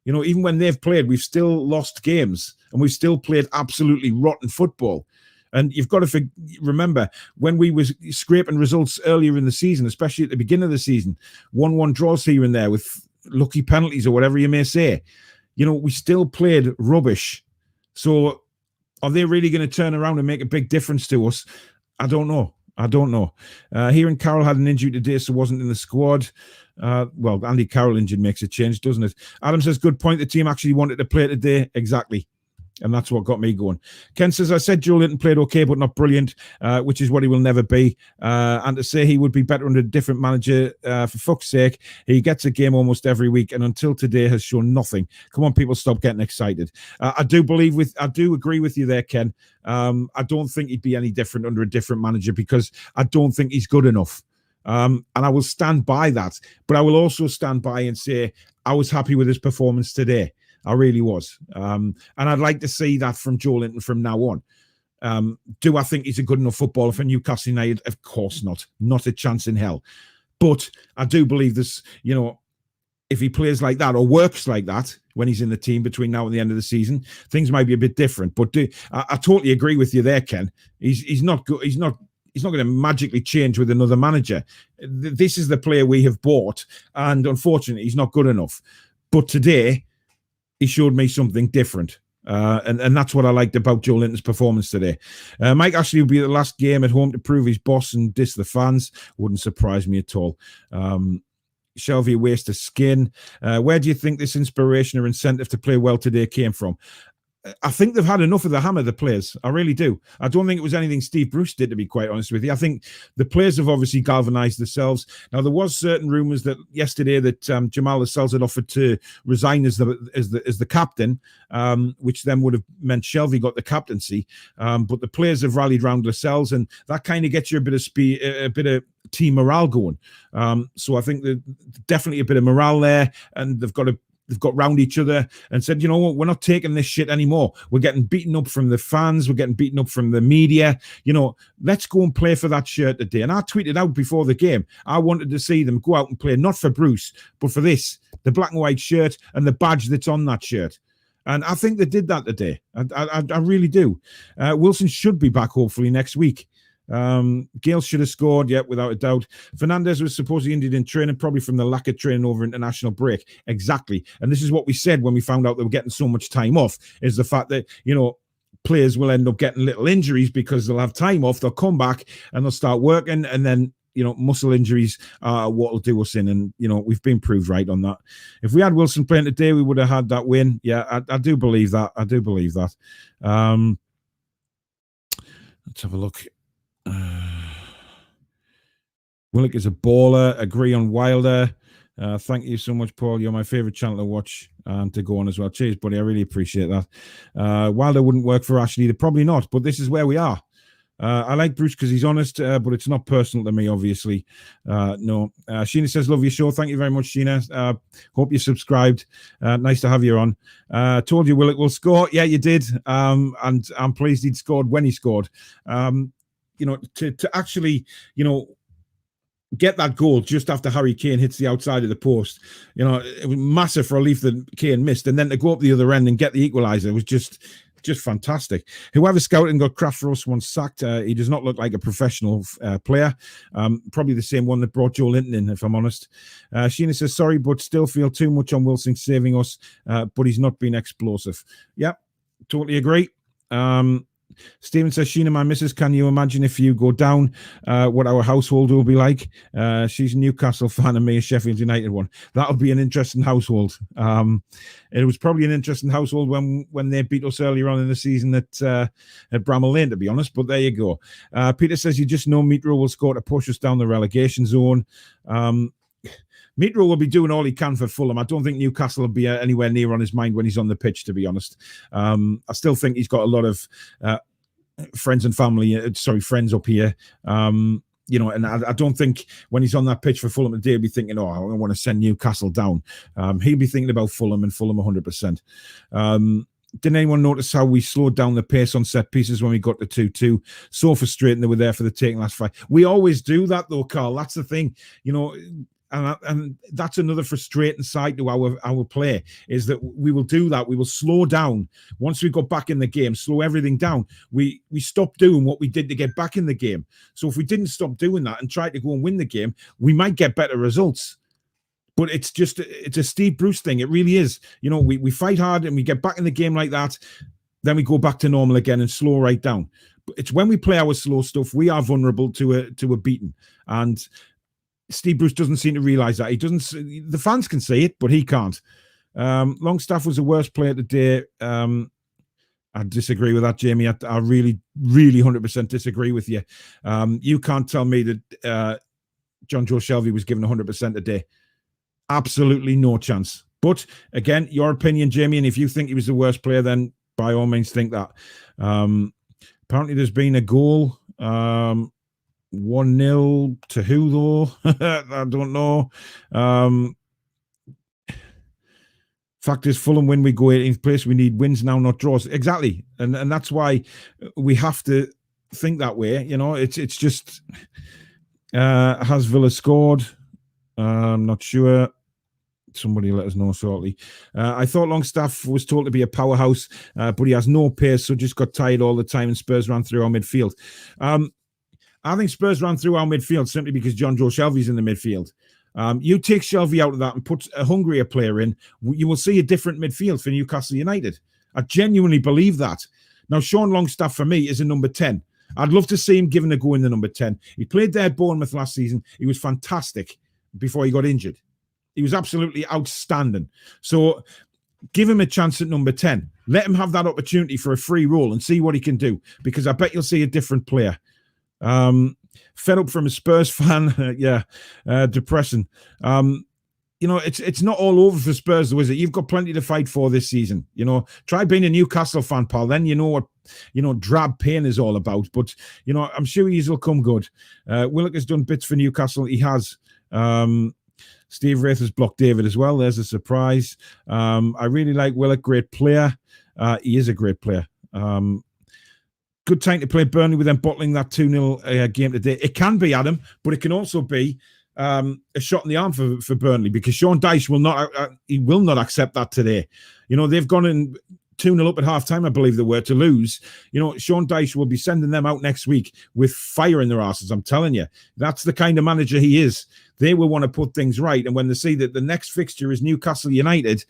Even when they've played, we've still lost games and we've still played absolutely rotten football. And you've got to remember, when we were scraping results earlier in the season, especially at the beginning of the season, 1-1 draws here and there with lucky penalties or whatever you may say, we still played rubbish. So are they really going to turn around and make a big difference to us? I don't know. Hearing Carroll had an injury today, so wasn't in the squad. Well, Andy Carroll injured makes a change, doesn't it? Adam says, good point. The team actually wanted to play today. Exactly. And that's what got me going. Ken says, I said Joe Linton played okay, but not brilliant, which is what he will never be. And to say he would be better under a different manager, for fuck's sake, he gets a game almost every week, and until today has shown nothing. Come on, people, stop getting excited. I do agree with you there, Ken. I don't think he'd be any different under a different manager, because I don't think he's good enough. And I will stand by that. But I will also stand by and say I was happy with his performance today. I really was. And I'd like to see that from Joe Linton from now on. Do I think he's a good enough footballer for Newcastle United? Of course not. Not a chance in hell. But I do believe this, if he plays like that or works like that when he's in the team between now and the end of the season, things might be a bit different. But I totally agree with you there, Ken. He's not good. He's not going to magically change with another manager. This is the player we have bought, and unfortunately, he's not good enough. But today, he showed me something different. And that's what I liked about Joe Linton's performance today. Mike Ashley will be the last game at home to prove his boss and diss the fans. Wouldn't surprise me at all. Shelvey, waste of skin. Where do you think this inspiration or incentive to play well today came from? I think they've had enough of the hammer, the players. I really do. I don't think it was anything Steve Bruce did, to be quite honest with you. I think the players have obviously galvanised themselves. Now, there was certain rumours that yesterday that Jamal Lascelles had offered to resign as the captain, which then would have meant Shelvey got the captaincy. But the players have rallied round Lascelles, and that kind of gets you a bit of team morale going. So I think that definitely a bit of morale there, and they've got round each other and said, you know what, we're not taking this shit anymore. We're getting beaten up from the fans. We're getting beaten up from the media. You know, let's go and play for that shirt today. And I tweeted out before the game, I wanted to see them go out and play, not for Bruce, but for this, the black and white shirt and the badge that's on that shirt. And I think they did that today. I really do. Wilson should be back hopefully next week. Gale should have scored, without a doubt. Fernandez was supposedly injured in training, probably from the lack of training over international break. Exactly. And this is what we said when we found out they were getting so much time off, is the fact that, you know, players will end up getting little injuries because they'll have time off. They'll come back and they'll start working, and then, you know, muscle injuries are what will do us in. And, you know, we've been proved right on that. If we had Wilson playing today, we would have had that win. Yeah, I do believe that. I do believe that. Let's have a look. Willock is a baller. Agree on Wilder. Thank you so much, Paul. You're my favourite channel to watch and to go on as well. Cheers, buddy. I really appreciate that. Wilder wouldn't work for Ashley. Probably not, but this is where we are. I like Bruce because he's honest, but it's not personal to me, obviously. No. Sheena says, love your show. Thank you very much, Sheena. Hope you subscribed. Nice to have you on. Told you Willock will score. Yeah, you did. And I'm pleased he'd scored when he scored. You know, to actually, you know, get that goal just after Harry Kane hits the outside of the post. You know, it was massive relief that Kane missed. And then to go up the other end and get the equaliser was just fantastic. Whoever scouted and got Kraft for us once sacked, he does not look like a professional player. Probably the same one that brought Joe Linton in, if I'm honest. Sheena says, sorry, but still feel too much on Wilson saving us, but he's not been explosive. Yeah, totally agree. Stephen says, Sheena, my missus, can you imagine if you go down what our household will be like? She's a Newcastle fan and me a Sheffield United one. That'll be an interesting household. It was probably an interesting household when they beat us earlier on in the season at Bramall Lane, to be honest, but there you go. Peter says, you just know Mitro will score to push us down the relegation zone. Mitro will be doing all he can for Fulham. I don't think Newcastle will be anywhere near on his mind when he's on the pitch, to be honest. I still think he's got a lot of friends and family, friends up here. You know, and I don't think when he's on that pitch for Fulham today, he'll be thinking, oh, I want to send Newcastle down. He'll be thinking about Fulham and Fulham 100%. Didn't anyone notice how we slowed down the pace on set pieces when we got to 2-2? So frustrating they were there for the taking last fight. We always do that, though, Carl. That's the thing. You know, and that's another frustrating side to our play, is that we will do that. We will slow down once we got back in the game, slow everything down. We stop doing what we did to get back in the game. So if we didn't stop doing that and try to go and win the game, we might get better results. But it's a Steve Bruce thing. It really is. You know, we fight hard and we get back in the game like that, then we go back to normal again and slow right down. But it's when we play our slow stuff, we are vulnerable to a beating. And Steve Bruce doesn't seem to realise that. He doesn't. The fans can see it, but he can't. Longstaff was the worst player today. I disagree with that, Jamie. I really, really 100% disagree with you. You can't tell me that John Joe Shelvey was given 100% today. Absolutely no chance. But again, your opinion, Jamie, and if you think he was the worst player, then by all means think that. Apparently there's been a goal. 1-0 to who, though? I don't know. Fact is, Fulham win, we go 18th place. We need wins now, not draws. Exactly. And that's why we have to think that way. You know, it's just, has Villa scored? I'm not sure. Somebody let us know shortly. I thought Longstaff was told to be a powerhouse, but he has no pace, so just got tired all the time, and Spurs ran through our midfield. I think Spurs ran through our midfield simply because John Joe Shelvey's in the midfield. You take Shelvey out of that and put a hungrier player in, you will see a different midfield for Newcastle United. I genuinely believe that. Now, Sean Longstaff, for me, is a number 10. I'd love to see him given a go in the number 10. He played there at Bournemouth last season. He was fantastic before he got injured. He was absolutely outstanding. So give him a chance at number 10. Let him have that opportunity for a free roll and see what he can do, because I bet you'll see a different player. Fed up from a Spurs fan. Depressing. It's not all over for Spurs, though, is it? You've got plenty to fight for this season. Try being a Newcastle fan, pal. Then you know what, drab pain is all about. But, I'm sure he's will come good. Willock has done bits for Newcastle. He has. Steve Wraith has blocked David as well. There's a surprise. I really like Willock. Great player. He is a great player. Good time to play Burnley with them bottling that 2-0 game today. It can be, Adam, but it can also be a shot in the arm for Burnley, because Sean Dyche will not accept that today. They've gone in 2-0 up at half-time, I believe they were, to lose. Sean Dyche will be sending them out next week with fire in their asses. I'm telling you, that's the kind of manager he is. They will want to put things right. And when they see that the next fixture is Newcastle United,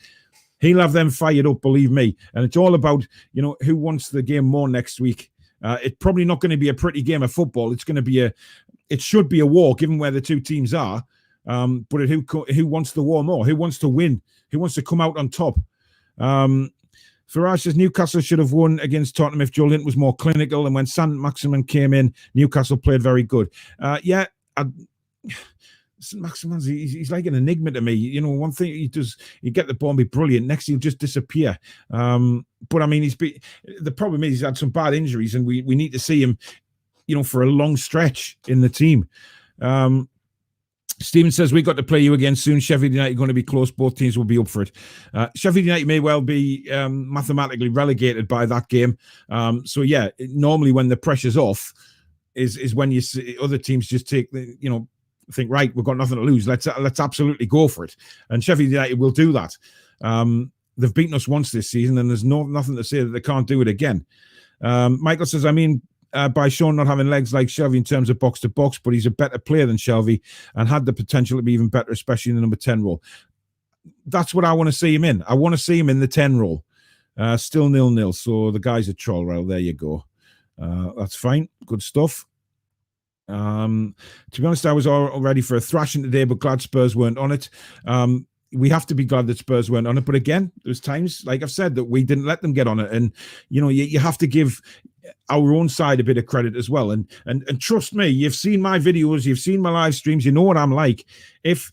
he'll have them fired up, believe me. And it's all about, who wants the game more next week. It's probably not going to be a pretty game of football. It should be a war, given where the two teams are. But who wants the war more? Who wants to win? Who wants to come out on top? Farage says Newcastle should have won against Tottenham if Joe Linton was more clinical. And when Saint-Maximin came in, Newcastle played very good. Saint-Maximin, he's like an enigma to me. One thing he does, he get the ball and be brilliant. Next, he'll just disappear. But I mean, the problem is he's had some bad injuries, and we need to see him, for a long stretch in the team. Stephen says, we got to play you again soon. Sheffield United are going to be close. Both teams will be up for it. Sheffield United may well be mathematically relegated by that game. Normally when the pressure's off is when you see other teams just take think, right, we've got nothing to lose. Let's absolutely go for it. And Sheffield United will do that. They've beaten us once this season, and there's nothing to say that they can't do it again. Michael says, by Sean not having legs like Shelvey in terms of box to box, but he's a better player than Shelvey and had the potential to be even better, especially in the number 10 role. That's what I want to see him in. I want to see him in the 10 role. Still 0-0. So the guy's a troll. Well, there you go. That's fine. Good stuff. To be honest, I was all ready for a thrashing today, but glad Spurs weren't on it. We have to be glad that Spurs weren't on it. But again, there's times, like I've said, that we didn't let them get on it. And, you have to give our own side a bit of credit as well. And trust me, you've seen my videos, you've seen my live streams, you know what I'm like. If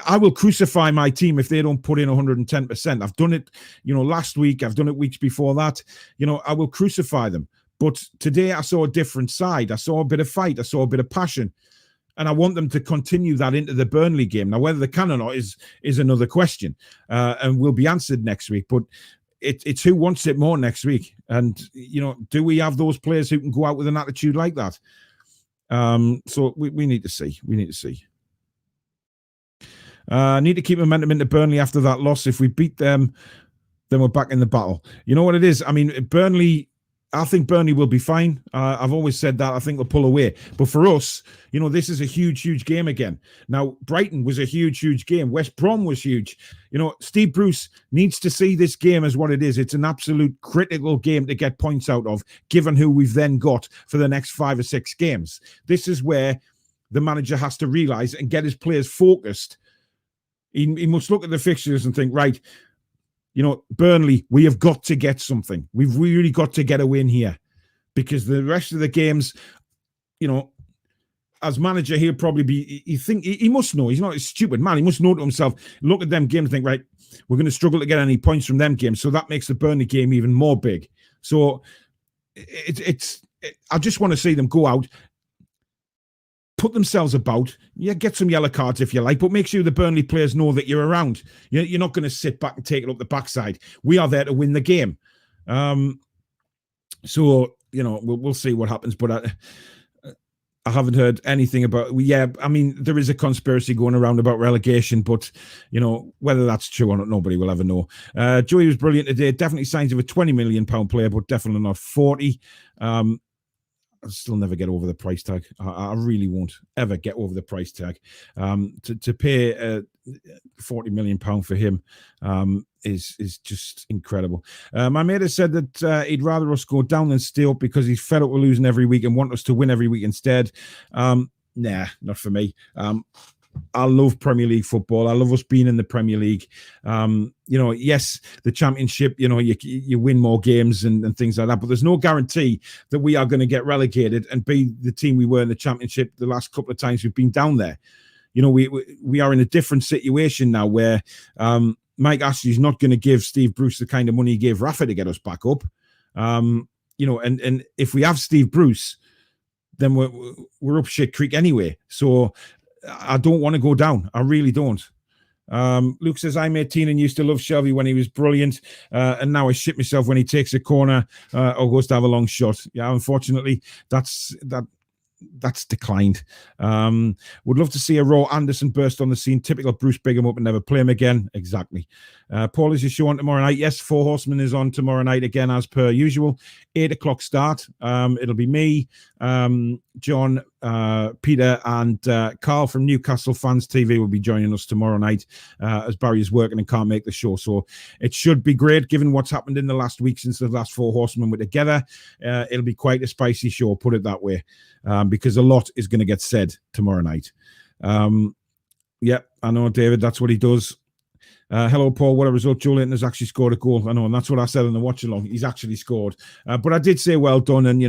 I will crucify my team if they don't put in 110%. I've done it, last week. I've done it weeks before that. I will crucify them. But today I saw a different side. I saw a bit of fight. I saw a bit of passion. And I want them to continue that into the Burnley game. Now, whether they can or not is another question, and will be answered next week. But it's who wants it more next week. And, do we have those players who can go out with an attitude like that? So we need to see. We need to see. Need to keep momentum into Burnley after that loss. If we beat them, then we're back in the battle. You know what it is? I mean, Burnley... I think Burnley will be fine. I've always said that. I think they'll pull away. But for us, this is a huge, huge game again. Now, Brighton was a huge, huge game. West Brom was huge. Steve Bruce needs to see this game as what it is. It's an absolute critical game to get points out of, given who we've then got for the next 5 or 6 games. This is where the manager has to realise and get his players focused. He must look at the fixtures and think, right, Burnley, we have got to get something. We've really got to get a win here, because the rest of the games, as manager, he'll probably be, he must know. He's not a stupid man. He must know to himself, look at them games and think, right, we're going to struggle to get any points from them games. So that makes the Burnley game even more big. So I just want to see them go out, put themselves about, get some yellow cards if you like, but make sure the Burnley players know that you're around. You're not going to sit back and take it up the backside. We are there to win the game. So, we'll see what happens, but I haven't heard anything about, there is a conspiracy going around about relegation, but, whether that's true or not, nobody will ever know. Joey was brilliant today. Definitely signs of a £20 million player, but definitely not 40. I'll still never get over the price tag. I really won't ever get over the price tag. To pay £40 million for him is just incredible. My mate has said that he'd rather us go down than stay up because he's fed up with losing every week and want us to win every week instead. Nah, not for me. I love Premier League football. I love us being in the Premier League. Yes, the Championship, you win more games and things like that, but there's no guarantee that we are going to get relegated and be the team we were in the Championship the last couple of times we've been down there. We are in a different situation now where Mike Ashley's not going to give Steve Bruce the kind of money he gave Rafa to get us back up. And if we have Steve Bruce, then we're up shit creek anyway. So I don't want to go down. I really don't. Luke says, I'm 18 and used to love Shelby when he was brilliant. And now I shit myself when he takes a corner or goes to have a long shot. Yeah, unfortunately, that's declined. Would love to see a raw Anderson burst on the scene. Typical Bruce, big him up and never play him again. Exactly. Paul, is your show on tomorrow night? Yes, Four Horsemen is on tomorrow night again, as per usual. 8 o'clock start. It'll be me, John, Peter, and Carl from Newcastle Fans TV will be joining us tomorrow night as Barry is working and can't make the show. So it should be great, given what's happened in the last week since the last Four Horsemen were together. It'll be quite a spicy show, put it that way, because a lot is going to get said tomorrow night. Yeah, I know, David, that's what he does. Hello, Paul. What a result. Joe Linton has actually scored a goal. I know, and that's what I said in the watch-along. He's actually scored. But I did say well done, and,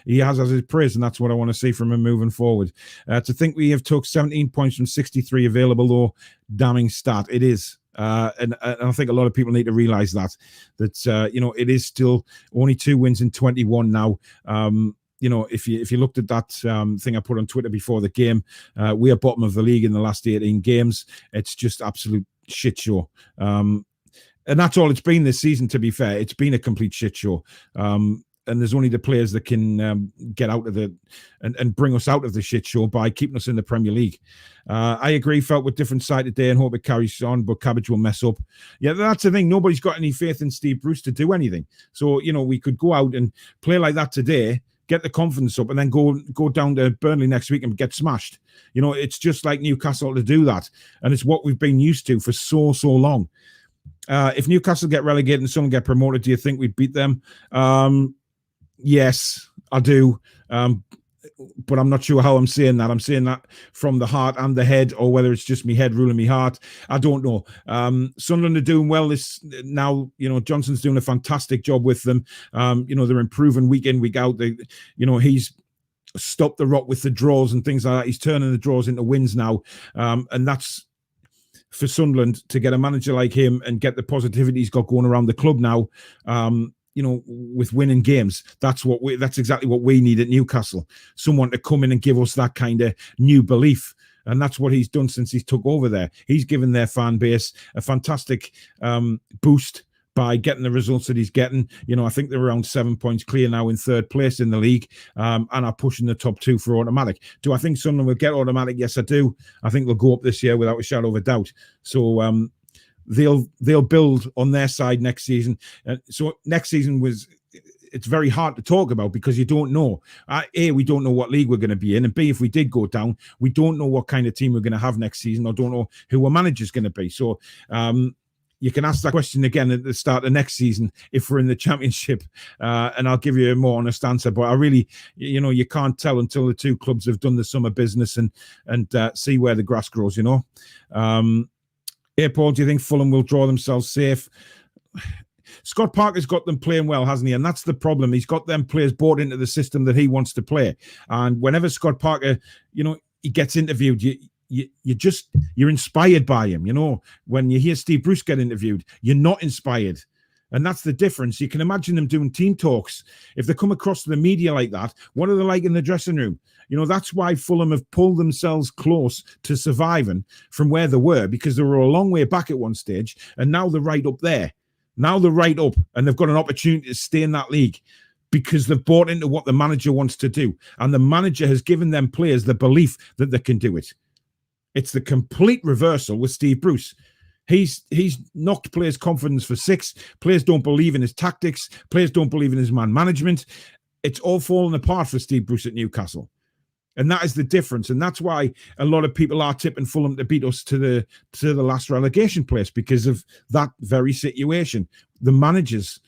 he has as his praise, and that's what I want to see from him moving forward. To think we have took 17 points from 63 available, though, damning stat. It is. And I think a lot of people need to realise that it is still only 2 wins in 21 now. If you looked at that thing I put on Twitter before the game, we are bottom of the league in the last 18 games. It's just absolute shit show. And that's all it's been this season, to be fair. It's been a complete shit show. And there's only the players that can get out of and bring us out of the shit show by keeping us in the Premier League. I agree, felt with different side today and hope it carries on, but Cabbage will mess up. Yeah, that's the thing. Nobody's got any faith in Steve Bruce to do anything. So, we could go out and play like that today, get the confidence up, and then go down to Burnley next week and get smashed. It's just like Newcastle to do that. And it's what we've been used to for so long. If Newcastle get relegated and someone get promoted, do you think we'd beat them? Yes, I do. But I'm not sure how I'm saying that. I'm saying that from the heart and the head, or whether it's just me head ruling me heart. I don't know. Sunderland are doing well this now. Johnson's doing a fantastic job with them. They're improving week in, week out. He's stopped the rot with the draws and things like that. He's turning the draws into wins now. And that's for Sunderland to get a manager like him and get the positivity he's got going around the club now. With winning games, that's exactly what we need at Newcastle. Someone to come in and give us that kind of new belief. And that's what he's done since he took over there. He's given their fan base a fantastic boost by getting the results that he's getting. I think they're around 7 points clear now in third place in the league, and are pushing the top 2 for automatic. Do I think Sunderland will get automatic? Yes, I do. I think they'll go up this year without a shadow of a doubt. So they'll build on their side next season. So next season it's very hard to talk about because you don't know. A, we don't know what league we're going to be in, and B, if we did go down, we don't know what kind of team we're going to have next season, or don't know who our manager's going to be. So you can ask that question again at the start of next season if we're in the Championship, and I'll give you a more honest answer. But I really, you can't tell until the two clubs have done the summer business and see where the grass grows. Hey, Paul, do you think Fulham will draw themselves safe? Scott Parker's got them playing well, hasn't he? And that's the problem. He's got them players bought into the system that he wants to play. And whenever Scott Parker, he gets interviewed, you're inspired by him. When you hear Steve Bruce get interviewed, you're not inspired. And that's the difference. You can imagine them doing team talks. If they come across to the media like that, what are they like in the dressing room? That's why Fulham have pulled themselves close to surviving from where they were, because they were a long way back at one stage, and now they're right up there. Now they're right up, and they've got an opportunity to stay in that league because they've bought into what the manager wants to do. And the manager has given them players the belief that they can do it. It's the complete reversal with Steve Bruce. He's knocked players' confidence for 6. Players don't believe in his tactics. Players don't believe in his man management. It's all fallen apart for Steve Bruce at Newcastle. And that is the difference. And that's why a lot of people are tipping Fulham to beat us to the last relegation place, because of that very situation. The managers,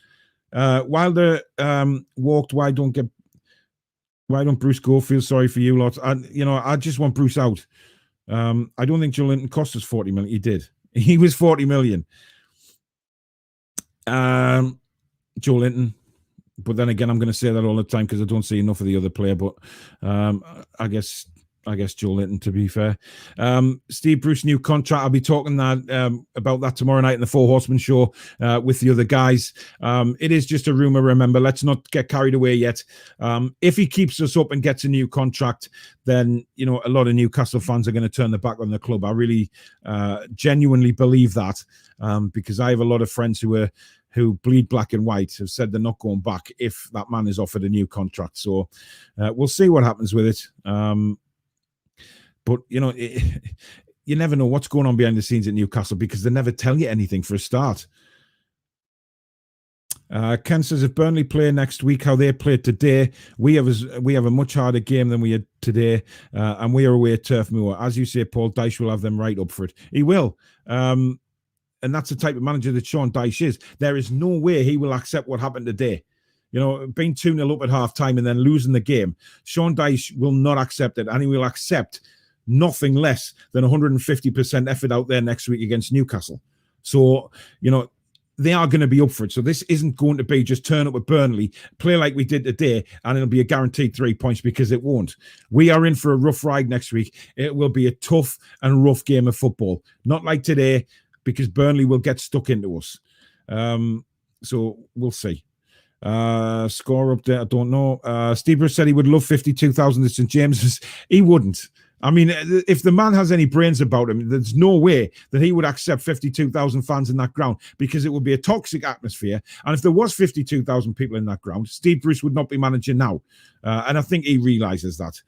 Wilder walked, why don't Bruce go? Feel sorry for you lot. I just want Bruce out. I don't think Joe Linton cost us 40 million. He did. He was 40 million. Joe Linton. But then again, I'm going to say that all the time because I don't see enough of the other player. But I guess Joe Linton, to be fair. Steve Bruce, new contract. I'll be talking about that tomorrow night in the Four Horsemen show with the other guys. It is just a rumour, remember. Let's not get carried away yet. If he keeps us up and gets a new contract, then, you know, a lot of Newcastle fans are going to turn their back on the club. I really genuinely believe that because I have a lot of friends who bleed black and white have said they're not going back if that man is offered a new contract. So we'll see what happens with it. But, you know, you never know what's going on behind the scenes at Newcastle because they never tell you anything for a start. Ken says, if Burnley play next week how they played today, we have a much harder game than we had today, and we are away at Turf Moor. As you say, Paul, Dyche will have them right up for it. He will. And that's the type of manager that Sean Dyche is. There is no way he will accept what happened today. You know, being 2-0 up at half-time and then losing the game. Sean Dyche will not accept it, and he will accept nothing less than 150% effort out there next week against Newcastle. So, you know, they are going to be up for it. So this isn't going to be just turn up at Burnley, play like we did today, and it'll be a guaranteed 3 points, because it won't. We are in for a rough ride next week. It will be a tough and rough game of football. Not like today, because Burnley will get stuck into us. So we'll see. Score update, I don't know. Steve Bruce said he would love 52,000 at St. James's. He wouldn't. I mean, if the man has any brains about him, there's no way that he would accept 52,000 fans in that ground, because it would be a toxic atmosphere. And if there was 52,000 people in that ground, Steve Bruce would not be managing now. And I think he realises that.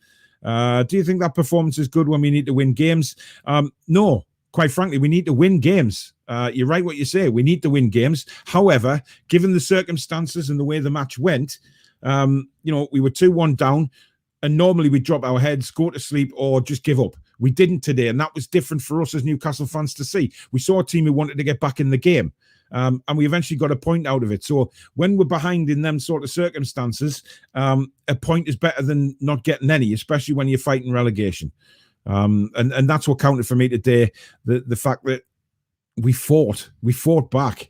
Do you think that performance is good when we need to win games? No. Quite frankly, we need to win games. You're right what you say. We need to win games. However, given the circumstances and the way the match went, you know, we were 2-1 down, and normally we drop our heads, go to sleep, or just give up. We didn't today, and that was different for us as Newcastle fans to see. We saw a team who wanted to get back in the game, and we eventually got a point out of it. So when we're behind in them sort of circumstances, a point is better than not getting any, especially when you're fighting relegation. And that's what counted for me today. The fact that we fought back.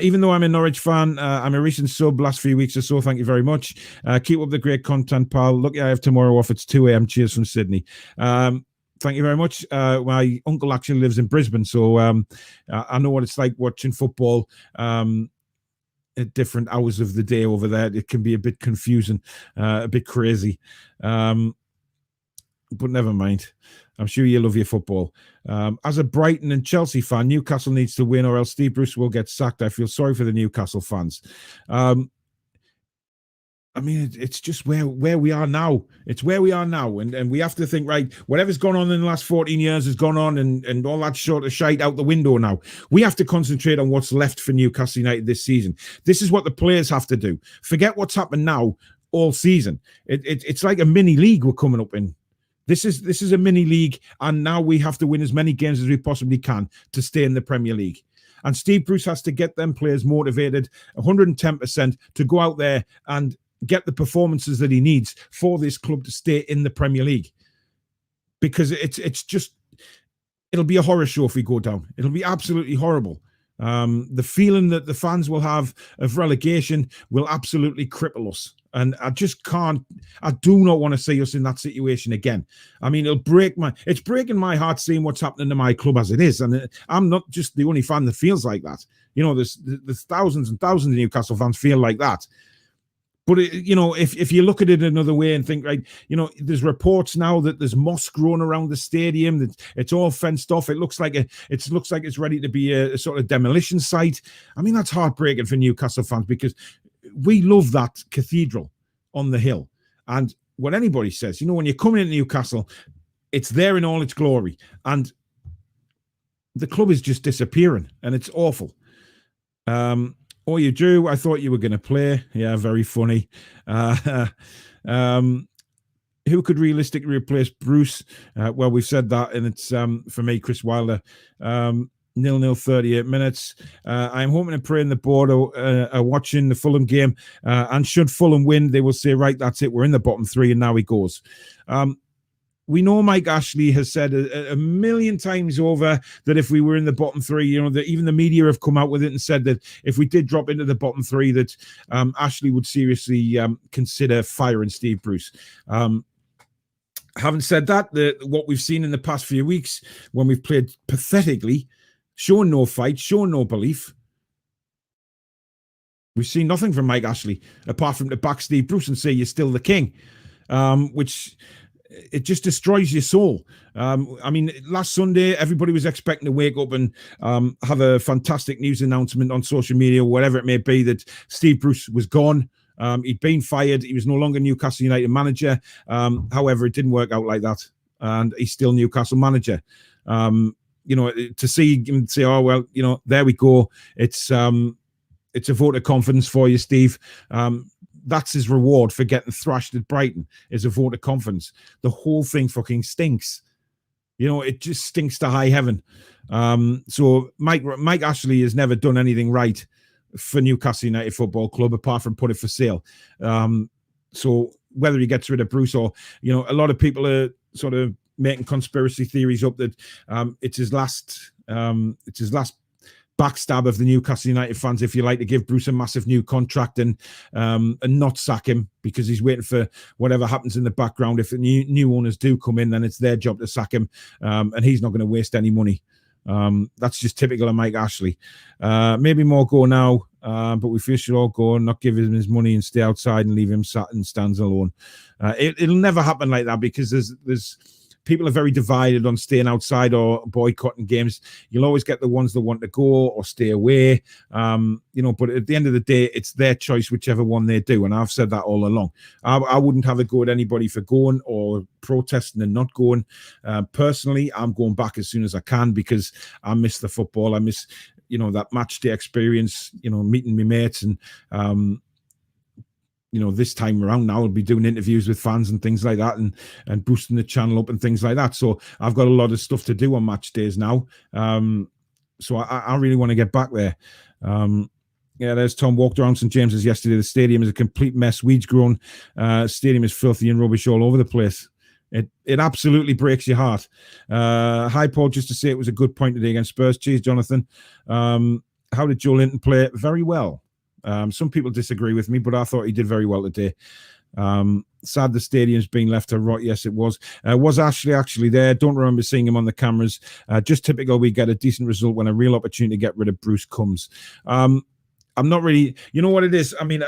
Even though I'm a Norwich fan, I'm a recent sub last few weeks or so. Thank you very much. Keep up the great content, pal. Lucky I have tomorrow off. It's 2 a.m. Cheers from Sydney. Thank you very much. My uncle actually lives in Brisbane, so I know what it's like watching football at different hours of the day over there. It can be a bit confusing, a bit crazy. But never mind. I'm sure you love your football. As a Brighton and Chelsea fan, Newcastle needs to win, or else Steve Bruce will get sacked. I feel sorry for the Newcastle fans. I mean, it's just where we are now. It's where we are now. And we have to think, right, whatever's gone on in the last 14 years has gone on, and all that sort of shite out the window now. We have to concentrate on what's left for Newcastle United this season. This is what the players have to do. Forget what's happened now all season. It's like a mini league we're coming up in. This is a mini league, and now we have to win as many games as we possibly can to stay in the Premier League. And Steve Bruce has to get them players motivated 110% to go out there and get the performances that he needs for this club to stay in the Premier League. Because it'll be a horror show if we go down. It'll be absolutely horrible. The feeling that the fans will have of relegation will absolutely cripple us. And I do not want to see us in that situation again. I mean, it's breaking my heart seeing what's happening to my club as it is. And I'm not just the only fan that feels like that. You know, there's thousands and thousands of Newcastle fans feel like that. But, you know, if you look at it another way and think, right, you know, there's reports now that there's moss growing around the stadium, that it's all fenced off. It looks like it's ready to be a sort of demolition site. I mean, that's heartbreaking for Newcastle fans, because we love that cathedral on the hill. And what anybody says, you know, when you're coming into Newcastle, it's there in all its glory. And the club is just disappearing, and it's awful. Oh, you Drew, I thought you were going to play. Yeah, very funny. Who could realistically replace Bruce? Well, we've said that, and it's, for me, Chris Wilder. 0-0, 38 minutes. I'm hoping and praying the board are watching the Fulham game, and should Fulham win, they will say, right, that's it, we're in the bottom three, and now he goes. we know Mike Ashley has said a million times over that if we were in the bottom three, you know, that even the media have come out with it and said that if we did drop into the bottom three, that Ashley would seriously consider firing Steve Bruce. Having said that, what we've seen in the past few weeks when we've played pathetically, showing no fight, showing no belief, we've seen nothing from Mike Ashley apart from to back Steve Bruce and say you're still the king, which it just destroys your soul. I mean, last Sunday, everybody was expecting to wake up and have a fantastic news announcement on social media, whatever it may be, that Steve Bruce was gone. He'd been fired. He was no longer Newcastle United manager. However, it didn't work out like that. And he's still Newcastle manager. You know, to see him say, oh, well, you know, there we go. It's a vote of confidence for you, Steve. That's his reward for getting thrashed at Brighton, is a vote of confidence. The whole thing fucking stinks. You know, it just stinks to high heaven. So Mike Ashley has never done anything right for Newcastle United Football Club apart from put it for sale. So whether he gets rid of Bruce or, you know, a lot of people are sort of making conspiracy theories up that it's his last backstab of the Newcastle United fans, if you like, to give Bruce a massive new contract and not sack him because he's waiting for whatever happens in the background. If the new owners do come in, then it's their job to sack him, and he's not going to waste any money. That's just typical of Mike Ashley. Maybe more go now, but we feel should all go and not give him his money and stay outside and leave him sat in stands alone. It'll never happen like that because there's people are very divided on staying outside or boycotting games. You'll always get the ones that want to go or stay away. You know, but at the end of the day, it's their choice, whichever one they do. And I've said that all along. I wouldn't have a go at anybody for going or protesting and not going. Personally, I'm going back as soon as I can because I miss the football. I miss, you know, that match day experience, you know, meeting my mates and, you know, this time around now I'll be doing interviews with fans and things like that and boosting the channel up and things like that. So I've got a lot of stuff to do on match days now. So I really want to get back there. Yeah, there's Tom. Walked around St James's yesterday. The stadium is a complete mess. Weeds grown. Stadium is filthy and rubbish all over the place. It absolutely breaks your heart. Hi, Paul. Just to say it was a good point today against Spurs. Cheers, Jonathan. How did Joe Linton play? Very well. Some people disagree with me, but I thought he did very well today. Sad the stadium's being left to rot. Yes, it was. Was Ashley actually there? Don't remember seeing him on the cameras. Just typical. We get a decent result when a real opportunity to get rid of Bruce comes. I'm not really, you know what it is? I mean,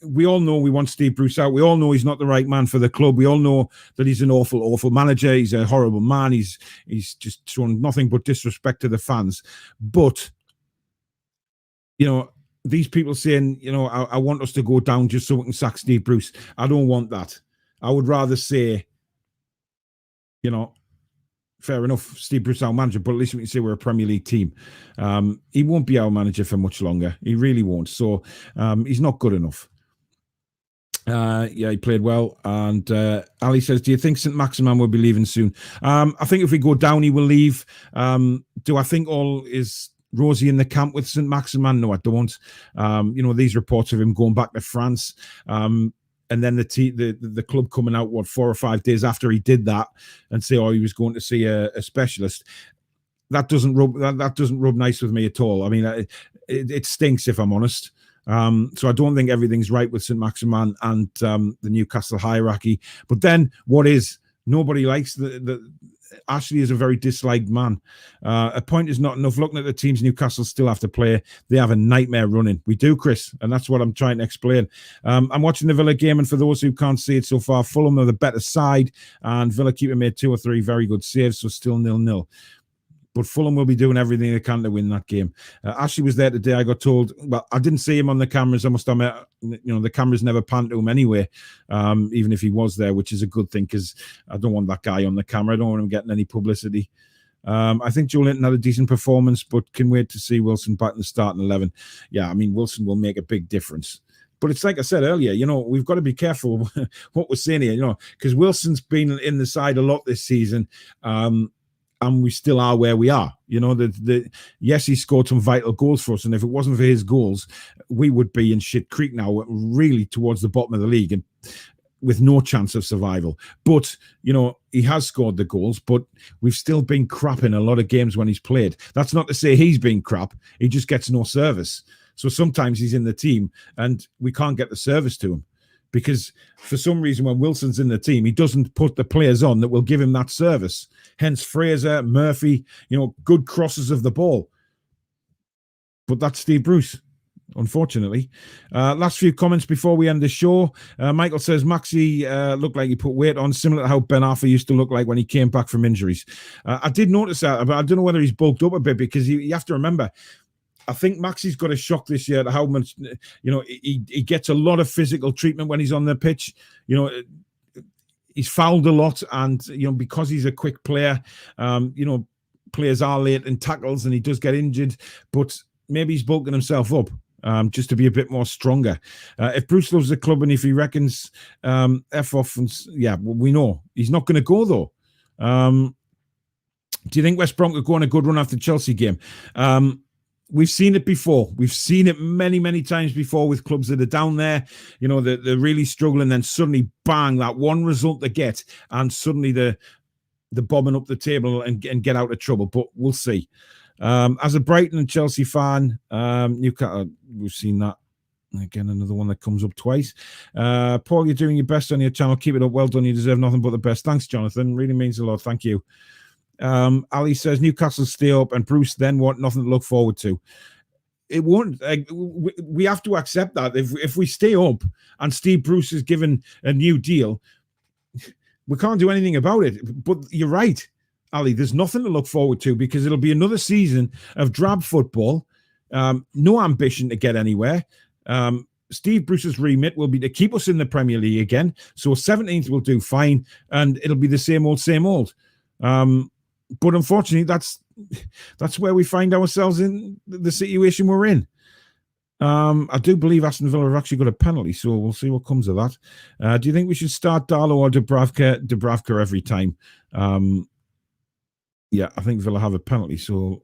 we all know we want Steve Bruce out. We all know he's not the right man for the club. We all know that he's an awful, awful manager. He's a horrible man. He's just shown nothing but disrespect to the fans. But, you know, these people saying, you know, I want us to go down just so we can sack Steve Bruce. I don't want that. I would rather say, you know, fair enough, Steve Bruce our manager, but at least we can say we're a Premier League team. He won't be our manager for much longer. He really won't. So he's not good enough. Yeah, he played well. And Ali says, do you think St Maximin will be leaving soon? I think if we go down, he will leave. Do I think all is rosy in the camp with St Maximin? No, I don't. You know, these reports of him going back to France, and then the club coming out 4 or 5 days after he did that and say, oh, he was going to see a specialist. That doesn't rub nice with me at all. I mean, it stinks, if I'm honest. So I don't think everything's right with St Maximin and the Newcastle hierarchy. But then what is? Nobody likes Ashley is a very disliked man. A point is not enough. Looking at the teams Newcastle still have to play, they have a nightmare running. We do, Chris, and that's what I'm trying to explain. I'm watching the Villa game, and for those who can't see it so far, Fulham are the better side, and Villa keeper made 2 or 3 very good saves, so still 0-0. But Fulham will be doing everything they can to win that game. Ashley was there today. I got told, well, I didn't see him on the cameras. I must admit, you know, the cameras never panned to him anyway, even if he was there, which is a good thing because I don't want that guy on the camera. I don't want him getting any publicity. I think Joe Linton had a decent performance, but can wait to see Wilson back in the starting 11. Yeah, I mean, Wilson will make a big difference. But it's like I said earlier, you know, we've got to be careful what we're saying here, you know, because Wilson's been in the side a lot this season. And we still are where we are. You know, yes, he scored some vital goals for us. And if it wasn't for his goals, we would be in shit creek now, really towards the bottom of the league and with no chance of survival. But, you know, he has scored the goals, but we've still been crap in a lot of games when he's played. That's not to say he's been crap. He just gets no service. So sometimes he's in the team and we can't get the service to him because for some reason when Wilson's in the team, he doesn't put the players on that will give him that service. Hence Fraser, Murphy, good crosses of the ball. But that's Steve Bruce, unfortunately. Last few comments before we end the show. Michael says, Maxi looked like he put weight on, similar to how Ben Arthur used to look like when he came back from injuries. I did notice that, but I don't know whether he's bulked up a bit because you have to remember, I think Maxi's got a shock this year at how much, he gets a lot of physical treatment when he's on the pitch. He's fouled a lot and, because he's a quick player, players are late in tackles and he does get injured, but maybe he's bulking himself up just to be a bit more stronger. If Bruce loves the club and if he reckons F off, we know. He's not going to go, though. Do you think West Brom could go on a good run after the Chelsea game? We've seen it before. We've seen it many, many times before with clubs that are down there. They're really struggling. Then suddenly, bang, that one result they get, and suddenly they're bombing up the table and get out of trouble. But we'll see. As a Brighton and Chelsea fan, Newcastle, we've seen that. Again, another one that comes up twice. Paul, you're doing your best on your channel. Keep it up. Well done. You deserve nothing but the best. Thanks, Jonathan. Really means a lot. Thank you. Ali says Newcastle stay up and Bruce then want nothing to look forward to. It won't. We have to accept that if we stay up and Steve Bruce is given a new deal, we can't do anything about it. But you're right, Ali. There's nothing to look forward to because it'll be another season of drab football, no ambition to get anywhere. Steve Bruce's remit will be to keep us in the Premier League again. So 17th will do fine, and it'll be the same old. But unfortunately, that's where we find ourselves in the situation we're in. I do believe Aston Villa have actually got a penalty, so we'll see what comes of that. Do you think we should start Darlow or Dubravka every time? Yeah, I think Villa have a penalty, so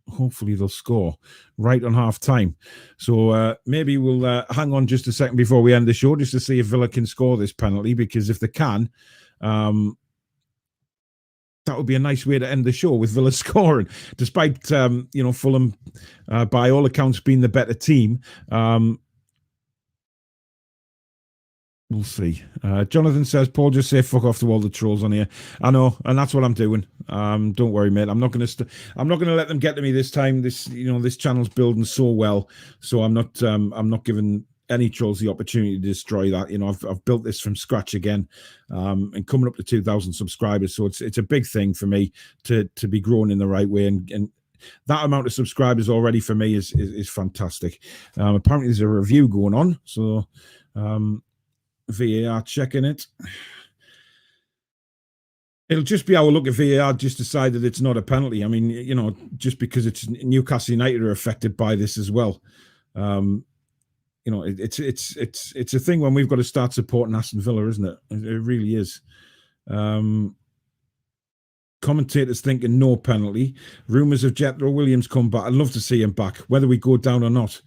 hopefully they'll score right on half time. So maybe we'll hang on just a second before we end the show just to see if Villa can score this penalty, because if they can, that would be a nice way to end the show with Villa scoring, despite Fulham, by all accounts, being the better team. We'll see. Jonathan says, Paul, just say fuck off to all the trolls on here. I know, and that's what I'm doing. Don't worry, mate. I'm not going to let them get to me this time. This channel's building so well, so I'm not giving any trolls the opportunity to destroy that. I've built this from scratch again, and coming up to 2,000 subscribers. So it's a big thing for me to be growing in the right way, and that amount of subscribers already for me is fantastic. Apparently there's a review going on, so VAR checking it. It'll just be our look at VAR just decided it's not a penalty. I mean, just because it's Newcastle United are affected by this as well. It's a thing when we've got to start supporting Aston Villa, isn't it? It really is. Commentators thinking no penalty. Rumours of Jethro Williams come back. I'd love to see him back, whether we go down or not.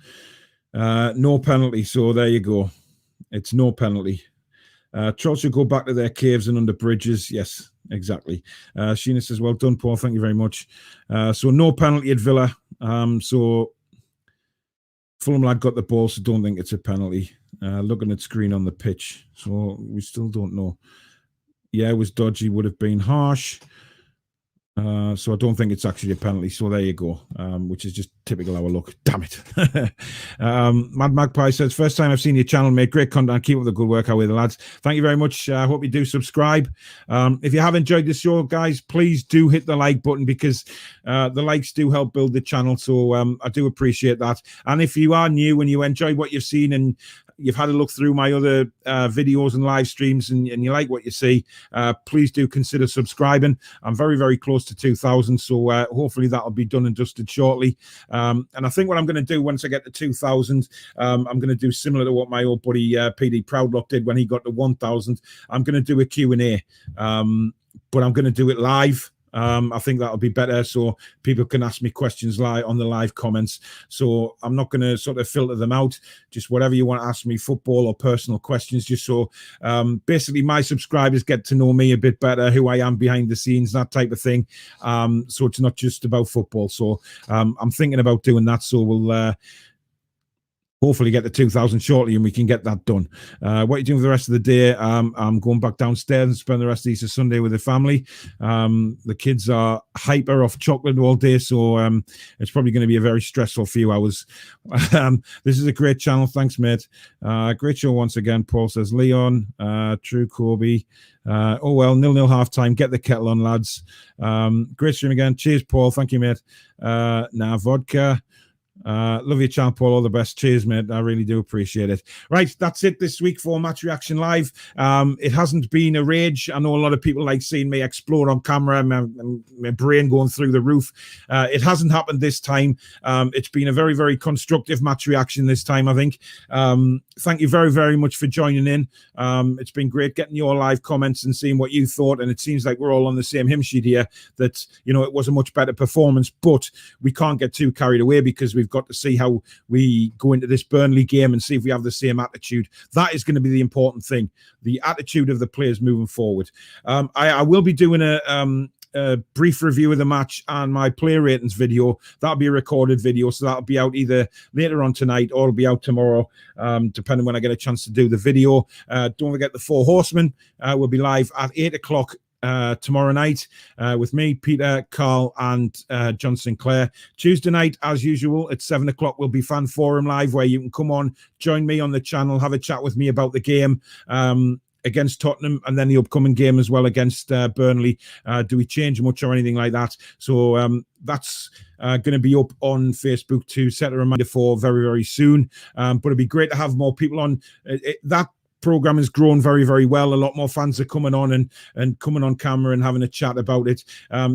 No penalty. So there you go. It's no penalty. Trolls should go back to their caves and under bridges. Yes, exactly. Sheena says, well done, Paul. Thank you very much. So no penalty at Villa. So Fulham lad got the ball, so don't think it's a penalty. Looking at screen on the pitch. So we still don't know. Yeah, it was dodgy, would have been harsh. So I don't think it's actually a penalty. So there you go, which is just typical our luck. Damn it. Mad Magpie says, first time I've seen your channel, mate. Great content. Keep up the good work out with the lads. Thank you very much. I hope you do subscribe. If you have enjoyed this show, guys, please do hit the like button, because the likes do help build the channel. So I do appreciate that. And if you are new and you enjoy what you've seen and you've had a look through my other videos and live streams and you like what you see, please do consider subscribing. I'm very, very close to 2,000, so hopefully that'll be done and dusted shortly. And I think what I'm going to do once I get to 2,000, I'm going to do similar to what my old buddy PD Proudlock did when he got to 1,000. I'm going to do a Q&A, but I'm going to do it live. I think that'll be better, so people can ask me questions live on the live comments. So I'm not going to sort of filter them out. Just whatever you want to ask me, football or personal questions, just so basically my subscribers get to know me a bit better, who I am behind the scenes, that type of thing. So it's not just about football. So I'm thinking about doing that. So we'll hopefully get to 2,000 shortly and we can get that done. What are you doing for the rest of the day? I'm going back downstairs and spend the rest of Easter Sunday with the family. The kids are hyper off chocolate all day, so it's probably going to be a very stressful few hours. This is a great channel. Thanks, mate. Great show once again, Paul says. Leon, True Kobe. Oh, well, 0-0 half-time. Get the kettle on, lads. Great stream again. Cheers, Paul. Thank you, mate. Now, vodka. Love your channel, Paul. All the best. Cheers, mate. I really do appreciate it. Right, that's it this week for Match Reaction Live. It hasn't been a rage. I know a lot of people like seeing me explode on camera, my brain going through the roof. It hasn't happened this time. It's been a very, very constructive match reaction this time, I think. Thank you very, very much for joining in. It's been great getting your live comments and seeing what you thought. And it seems like we're all on the same hymn sheet here, that, you know, it was a much better performance, but we can't get too carried away because we've got to see how we go into this Burnley game and see if we have the same attitude. That is going to be the important thing, the attitude of the players moving forward. I will be doing a brief review of the match and my player ratings video. That'll be a recorded video, so that'll be out either later on tonight or it'll be out tomorrow, depending when I get a chance to do the video. Don't forget the Four Horsemen will be live at 8 o'clock tomorrow night with me, Peter, Carl, and John Sinclair. Tuesday night, as usual, at 7 o'clock will be Fan Forum Live, where you can come on, join me on the channel, have a chat with me about the game against Tottenham, and then the upcoming game as well against Burnley. Do we change much or anything like that? So that's going to be up on Facebook to set a reminder for very, very soon. But it'd be great to have more people on. That program has grown very, very well. A lot more fans are coming on and coming on camera and having a chat about it.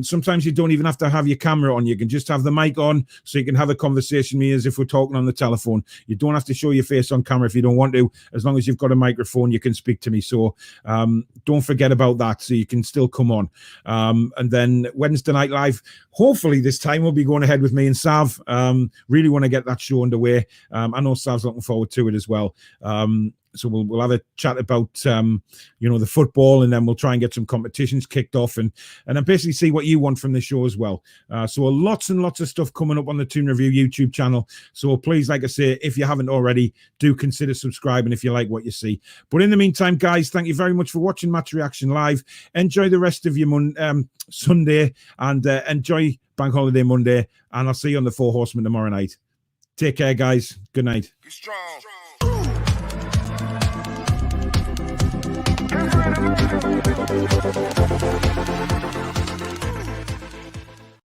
Sometimes you don't even have to have your camera on. You can just have the mic on so you can have a conversation with me as if we're talking on the telephone. You don't have to show your face on camera if you don't want to. As long as you've got a microphone, you can speak to me. So don't forget about that, so you can still come on. And then Wednesday Night Live, hopefully this time we'll be going ahead with me and Sav. Really want to get that show underway. I know Sav's looking forward to it as well. So we'll have a chat about you know, the football, and then we'll try and get some competitions kicked off and then basically see what you want from the show as well. So lots and lots of stuff coming up on the Toon Review YouTube channel. So please, like I say, if you haven't already, do consider subscribing if you like what you see. But in the meantime, guys, thank you very much for watching Match Reaction Live. Enjoy the rest of your Sunday, and enjoy Bank Holiday Monday. And I'll see you on the Four Horsemen tomorrow night. Take care, guys. Good night. Be strong. Thank you.